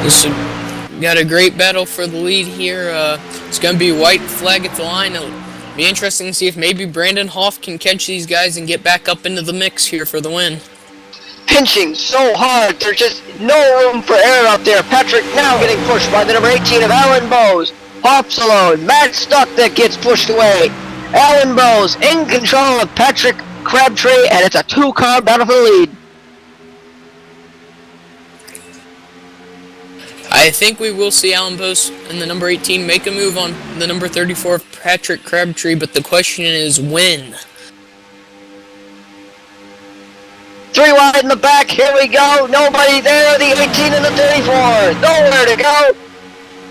[SPEAKER 2] This got a great battle for the lead here. It's going to be white flag at the line. It'll be interesting to see if maybe Brandon Hoff can catch these guys and get back up into the mix here for the win.
[SPEAKER 1] Pinching so hard, there's just no room for error out there. Patrick now getting pushed by the number 18 of Alan Bowes. Hops alone. Matt Stalknecht gets pushed away. Alan Bowes in control of Patrick Crabtree, and it's a 2-car battle for the lead.
[SPEAKER 2] I think we will see Alan Bowes and the number 18 make a move on the number 34 of Patrick Crabtree, but the question is when?
[SPEAKER 1] 3 wide in the back, here we go. Nobody there, the 18 and the 34. Nowhere to go.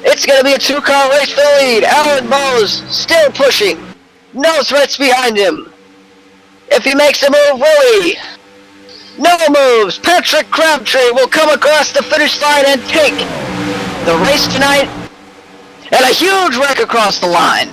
[SPEAKER 1] It's going to be a 2-car race for the lead. Alan Bowes still pushing. No threats behind him. If he makes a move, will he? No moves. Patrick Crabtree will come across the finish line and take the race tonight. And a huge wreck across the line.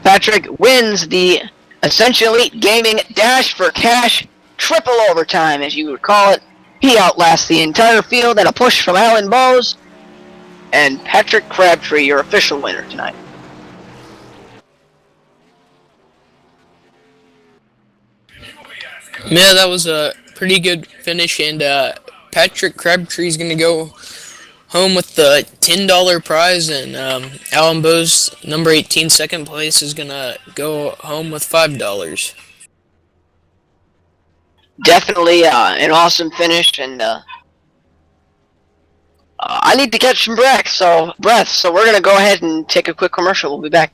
[SPEAKER 1] Patrick wins the Ascension Elite Gaming Dash for Cash triple overtime, as you would call it. He outlasts the entire field and a push from Alan Bowes. And Patrick Crabtree, your official winner tonight.
[SPEAKER 2] Yeah, that was a pretty good finish, and Patrick Crabtree's going to go home with the $10 prize, and Alan Bowes, number 18, second place, is going to go home with $5.
[SPEAKER 1] Definitely an awesome finish, and I need to catch some breath, so we're going to go ahead and take a quick commercial. We'll be back.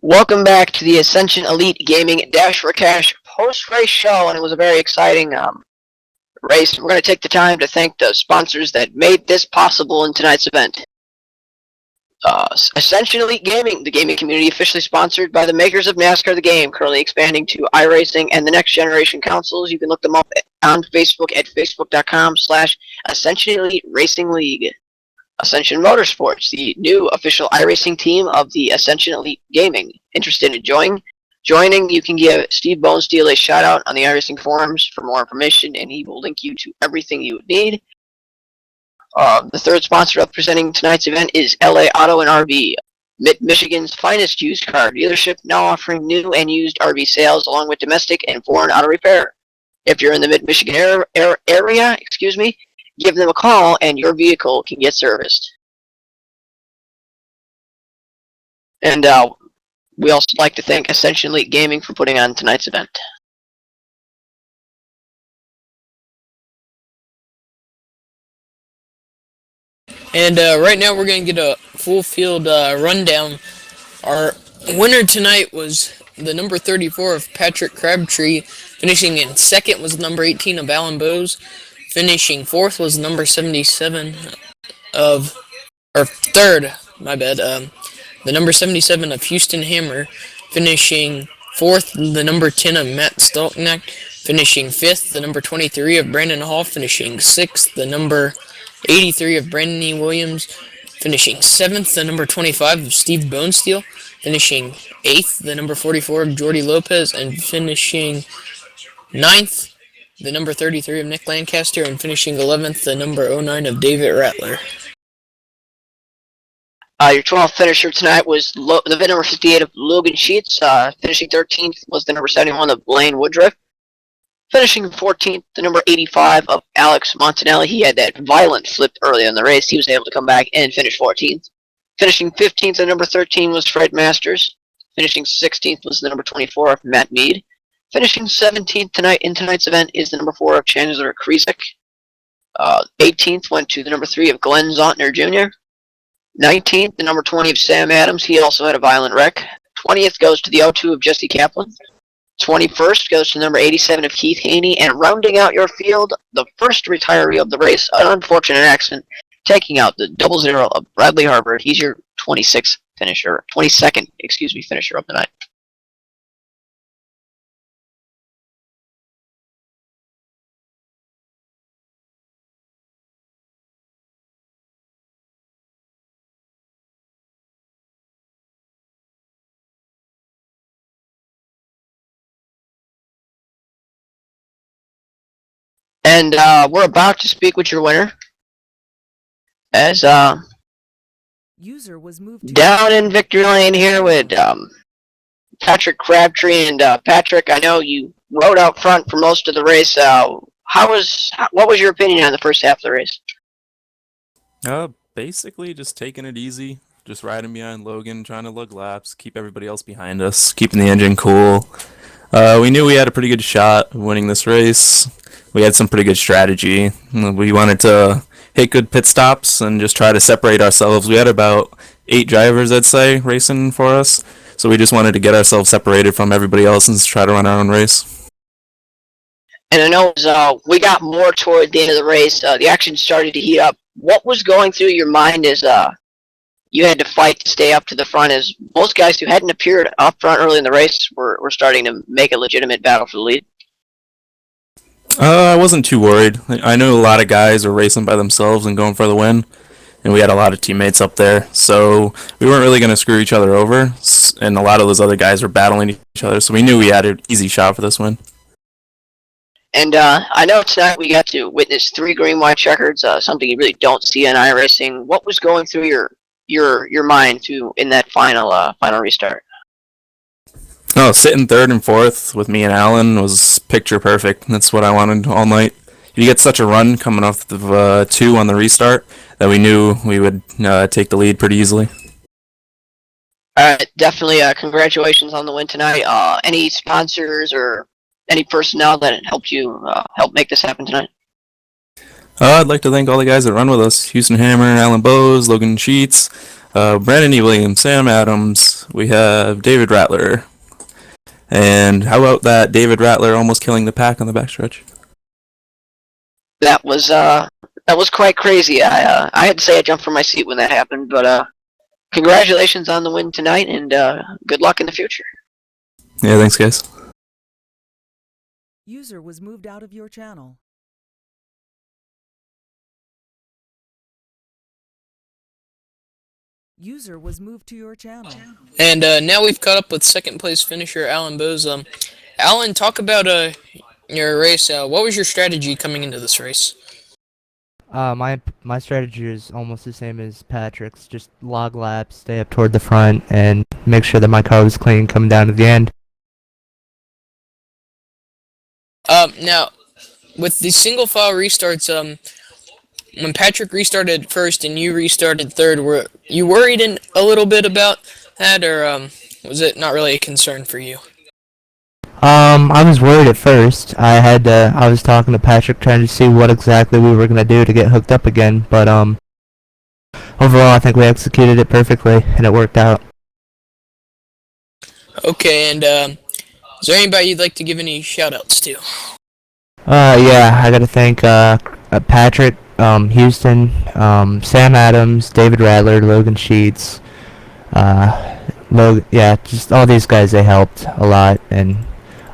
[SPEAKER 1] Welcome back to the Ascension Elite Gaming Dash for Cash post-race show, and it was a very exciting race. We're going to take the time to thank the sponsors that made this possible in tonight's event. Ascension Elite Gaming, the gaming community officially sponsored by the makers of NASCAR the Game, currently expanding to iRacing and the next generation consoles. You can look them up on Facebook at facebook.com/Ascension Elite Racing League. Ascension Motorsports, the new official iRacing team of the Ascension Elite Gaming. Interested in joining, you can give Steve Bonesteel a shout out on the iRacing forums for more information, and he will link you to everything you need. The third sponsor representing tonight's event is LA Auto and RV, Mid-Michigan's finest used car dealership, now offering new and used RV sales along with domestic and foreign auto repair. If you're in the Mid-Michigan area, give them a call and your vehicle can get serviced. And we also like to thank Ascension Elite Gaming for putting on tonight's event.
[SPEAKER 2] And right now we're going to get a full field rundown. Our winner tonight was the number 34 of Patrick Crabtree. Finishing in second was number 18 of Alan Bowes. Finishing fourth was number 77 of, or third, my bad, the number 77 of Houston Hammer. Finishing fourth, the number 10 of Matt Stalknack. Finishing fifth, the number 23 of Brandon Hall. Finishing sixth, the number 83 of Brandon E. Williams. Finishing seventh, the number 25 of Steve Bonesteel. Finishing eighth, the number 44 of Jordy Lopez. And finishing ninth, the number 33 of Nick Lancaster, and finishing 11th, the number 09 of David Rattler.
[SPEAKER 1] Your 12th finisher tonight was the number 58 of Logan Sheets. Finishing 13th was the number 71 of Blaine Woodruff. Finishing 14th, the number 85 of Alex Montanelli. He had that violent flip early in the race. He was able to come back and finish 14th. Finishing 15th, the number 13 was Fred Masters. Finishing 16th was the number 24 of Matt Mead. Finishing 17th in tonight's event is the number 4 of Chandler Krezek. 18th went to the number 3 of Glenn Zontner Jr. 19th, the number 20 of Sam Adams. He also had a violent wreck. 20th goes to the 02 of Jesse Kaplan. 21st goes to number 87 of Keith Haney. And rounding out your field, the first retiree of the race, an unfortunate accident, taking out the 00 of Bradley Harper. He's your 22nd finisher of the night. And we're about to speak with your winner. As
[SPEAKER 3] User was moved to
[SPEAKER 1] down in victory lane here with Patrick Crabtree. And Patrick, I know you rode out front for most of the race. What was your opinion on the first half of the race?
[SPEAKER 6] Basically just taking it easy, just riding behind Logan, trying to lug laps, keep everybody else behind us, keeping the engine cool. We knew we had a pretty good shot of winning this race. We had some pretty good strategy. We wanted to hit good pit stops and just try to separate ourselves. We had about 8 drivers, I'd say, racing for us. So we just wanted to get ourselves separated from everybody else and try to run our own race.
[SPEAKER 1] And I know we got more toward the end of the race. The action started to heat up. What was going through your mind as you had to fight to stay up to the front, as most guys who hadn't appeared up front early in the race were starting to make a legitimate battle for the lead?
[SPEAKER 6] I wasn't too worried. I knew a lot of guys were racing by themselves and going for the win, and we had a lot of teammates up there, so we weren't really going to screw each other over, and a lot of those other guys were battling each other, so we knew we had an easy shot for this win.
[SPEAKER 1] And I know tonight we got to witness 3 green-white checkers, something you really don't see in iRacing. What was going through your mind in that final restart?
[SPEAKER 6] Oh, sitting third and fourth with me and Alan was picture perfect. That's what I wanted all night. You get such a run coming off the 2 on the restart that we knew we would take the lead pretty easily.
[SPEAKER 1] Definitely congratulations on the win tonight. Any sponsors or any personnel that helped you help make this happen tonight?
[SPEAKER 6] I'd like to thank all the guys that run with us. Houston Hammer, Alan Bowes, Logan Sheets, Brandon E. Williams, Sam Adams. We have David Rattler. And how about that David Rattler almost killing the pack on the backstretch?
[SPEAKER 1] That was quite crazy. I had to say I jumped from my seat when that happened, but congratulations on the win tonight, and good luck in the future.
[SPEAKER 6] Yeah, thanks, guys.
[SPEAKER 3] User was moved out of your channel. User was moved to your channel.
[SPEAKER 2] And now we've caught up with second place finisher Alan Bose. Alan, talk about your race. What was your strategy coming into this race?
[SPEAKER 7] My strategy is almost the same as Patrick's. Just log laps, stay up toward the front, and make sure that my car was clean coming down to the end.
[SPEAKER 2] Now, with the single file restarts, when Patrick restarted first and you restarted third, were you worried a little bit about that, or was it not really a concern for you?
[SPEAKER 7] I was worried at first. I was talking to Patrick trying to see what exactly we were gonna do to get hooked up again, but overall I think we executed it perfectly and it worked out.
[SPEAKER 2] Okay, and is there anybody you'd like to give any shout-outs to?
[SPEAKER 7] Yeah, I gotta thank Patrick, Houston, Sam Adams, David Rattler, Logan Sheets, just all these guys. They helped a lot, and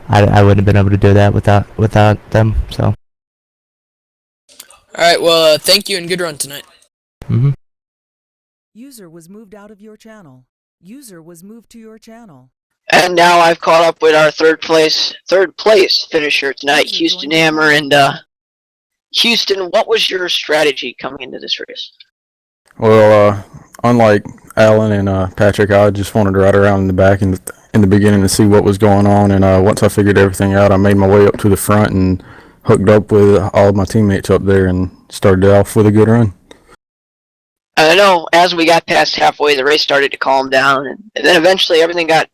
[SPEAKER 7] I wouldn't have been able to do that without them. So.
[SPEAKER 2] All right, well, thank you and good run tonight.
[SPEAKER 3] User was moved out of your channel. User was moved to your channel.
[SPEAKER 1] And now I've caught up with our third place finisher tonight, Houston Hammer. And Houston, what was your strategy coming into this race?
[SPEAKER 8] Well, unlike Alan and Patrick, I just wanted to ride around in the back in the beginning to see what was going on. And once I figured everything out, I made my way up to the front and hooked up with all of my teammates up there and started off with a good run.
[SPEAKER 1] I know as we got past halfway, the race started to calm down, and then eventually everything got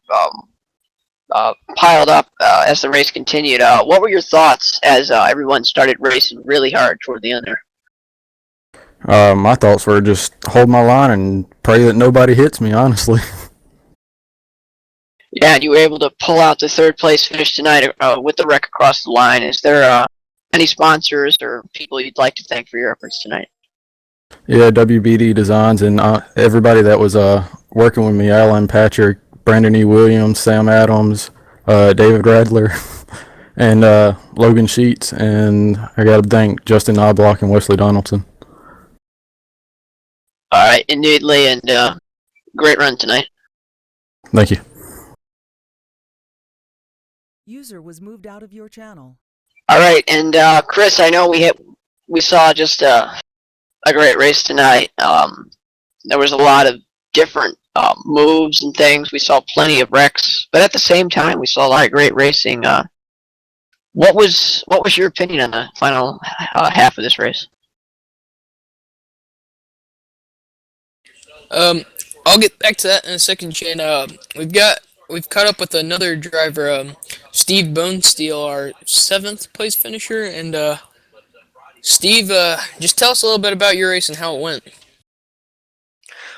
[SPEAKER 1] piled up as the race continued. What were your thoughts as everyone started racing really hard toward the end there?
[SPEAKER 8] My thoughts were just hold my line and pray that nobody hits me, honestly.
[SPEAKER 1] Yeah, and you were able to pull out the third place finish tonight with the wreck across the line. Is there any sponsors or people you'd like to thank for your efforts tonight?
[SPEAKER 8] Yeah, WBD Designs and everybody that was working with me, Alan, Patrick, Brandon E. Williams, Sam Adams, David Radler, and Logan Sheets, and I got to thank Justin Knobloch and Wesley Donaldson.
[SPEAKER 1] All right, indeedly, and great run tonight.
[SPEAKER 8] Thank you.
[SPEAKER 3] User was moved out of your channel.
[SPEAKER 1] All right, and Chris, I know we saw just a great race tonight. There was a lot of different moves and things. We saw plenty of wrecks, but at the same time, we saw a lot of great racing. What was your opinion on the final half of this race?
[SPEAKER 2] I'll get back to that in a second, Shane. We've caught up with another driver, Steve Bonesteel, our 7th place finisher, and Steve, just tell us a little bit about your race and how it went.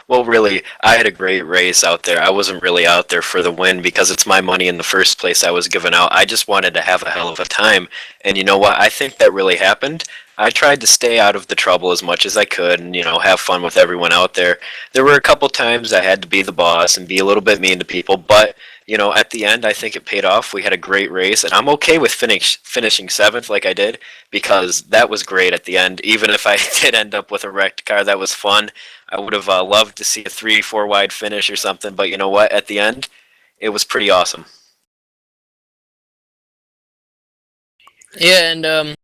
[SPEAKER 9] Well, really, I had a great race out there. I wasn't really out there for the win because it's my money in the first place I was giving out. I just wanted to have a hell of a time. And you know what? I think that really happened. I tried to stay out of the trouble as much as I could and, have fun with everyone out there. There were a couple times I had to be the boss and be a little bit mean to people, but at the end, I think it paid off. We had a great race, and I'm okay with finishing 7th like I did because that was great at the end. Even if I did end up with a wrecked car, that was fun. I would have loved to see a 3-4 wide finish or something, but you know what? At the end, it was pretty awesome.
[SPEAKER 2] Yeah, and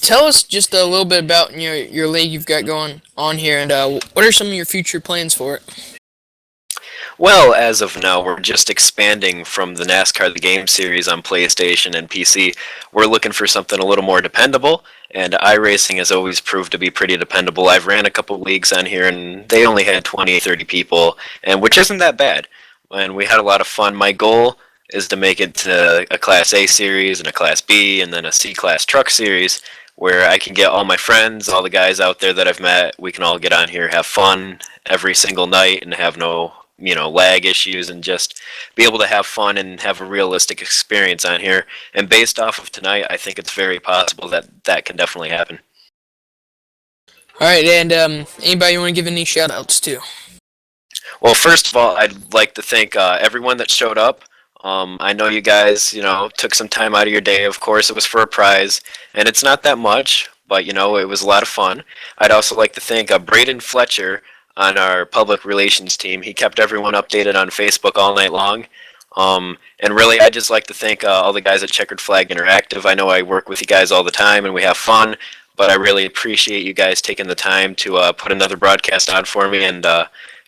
[SPEAKER 2] tell us just a little bit about your league you've got going on here, and what are some of your future plans for it?
[SPEAKER 9] Well, as of now, we're just expanding from the NASCAR The Game series on PlayStation and PC. We're looking for something a little more dependable, and iRacing has always proved to be pretty dependable. I've ran a couple leagues on here, and they only had 20, 30 people, and which isn't that bad. And we had a lot of fun. My goal is to make it to a Class A series and a Class B and then a C-Class truck series. where I can get all my friends, all the guys out there that I've met. We can all get on here, have fun every single night, and have no lag issues, and just be able to have fun and have a realistic experience on here. And based off of tonight, I think it's very possible that that can definitely happen.
[SPEAKER 2] All right, and anybody you want to give any shout outs to?
[SPEAKER 9] Well, first of all, I'd like to thank everyone that showed up. I know you guys, took some time out of your day. Of course, it was for a prize, and it's not that much, but it was a lot of fun. I'd also like to thank Braden Fletcher on our public relations team. He kept everyone updated on Facebook all night long. And really, I'd just like to thank all the guys at Checkered Flag Interactive. I know I work with you guys all the time, and we have fun, but I really appreciate you guys taking the time to put another broadcast on for me, and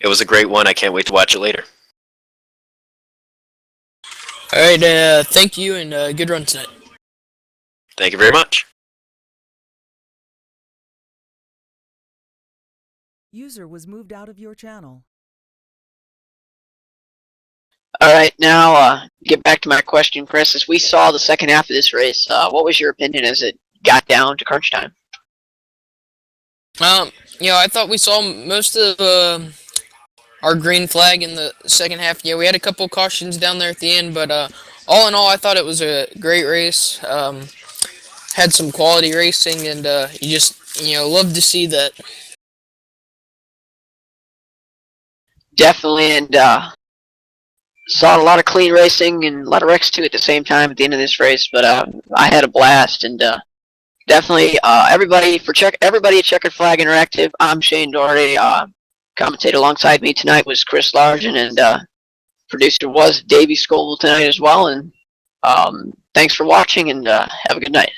[SPEAKER 9] it was a great one. I can't wait to watch it later.
[SPEAKER 2] All right, thank you, and good run tonight.
[SPEAKER 9] Thank you very much.
[SPEAKER 3] User was moved out of your channel.
[SPEAKER 1] All right, now get back to my question, Chris. As we saw the second half of this race, what was your opinion as it got down to crunch time?
[SPEAKER 2] I thought we saw most of our green flag in the second half. Yeah, we had a couple cautions down there at the end, but all in all, I thought it was a great race. Had some quality racing, and you just love to see that.
[SPEAKER 1] Definitely, and saw a lot of clean racing and a lot of wrecks too at the same time at the end of this race. But I had a blast, and definitely everybody at Checkered Flag Interactive. I'm Shane Doherty. Commentator alongside me tonight was Chris Largen, and producer was Davey Scoville tonight as well. And thanks for watching, and have a good night.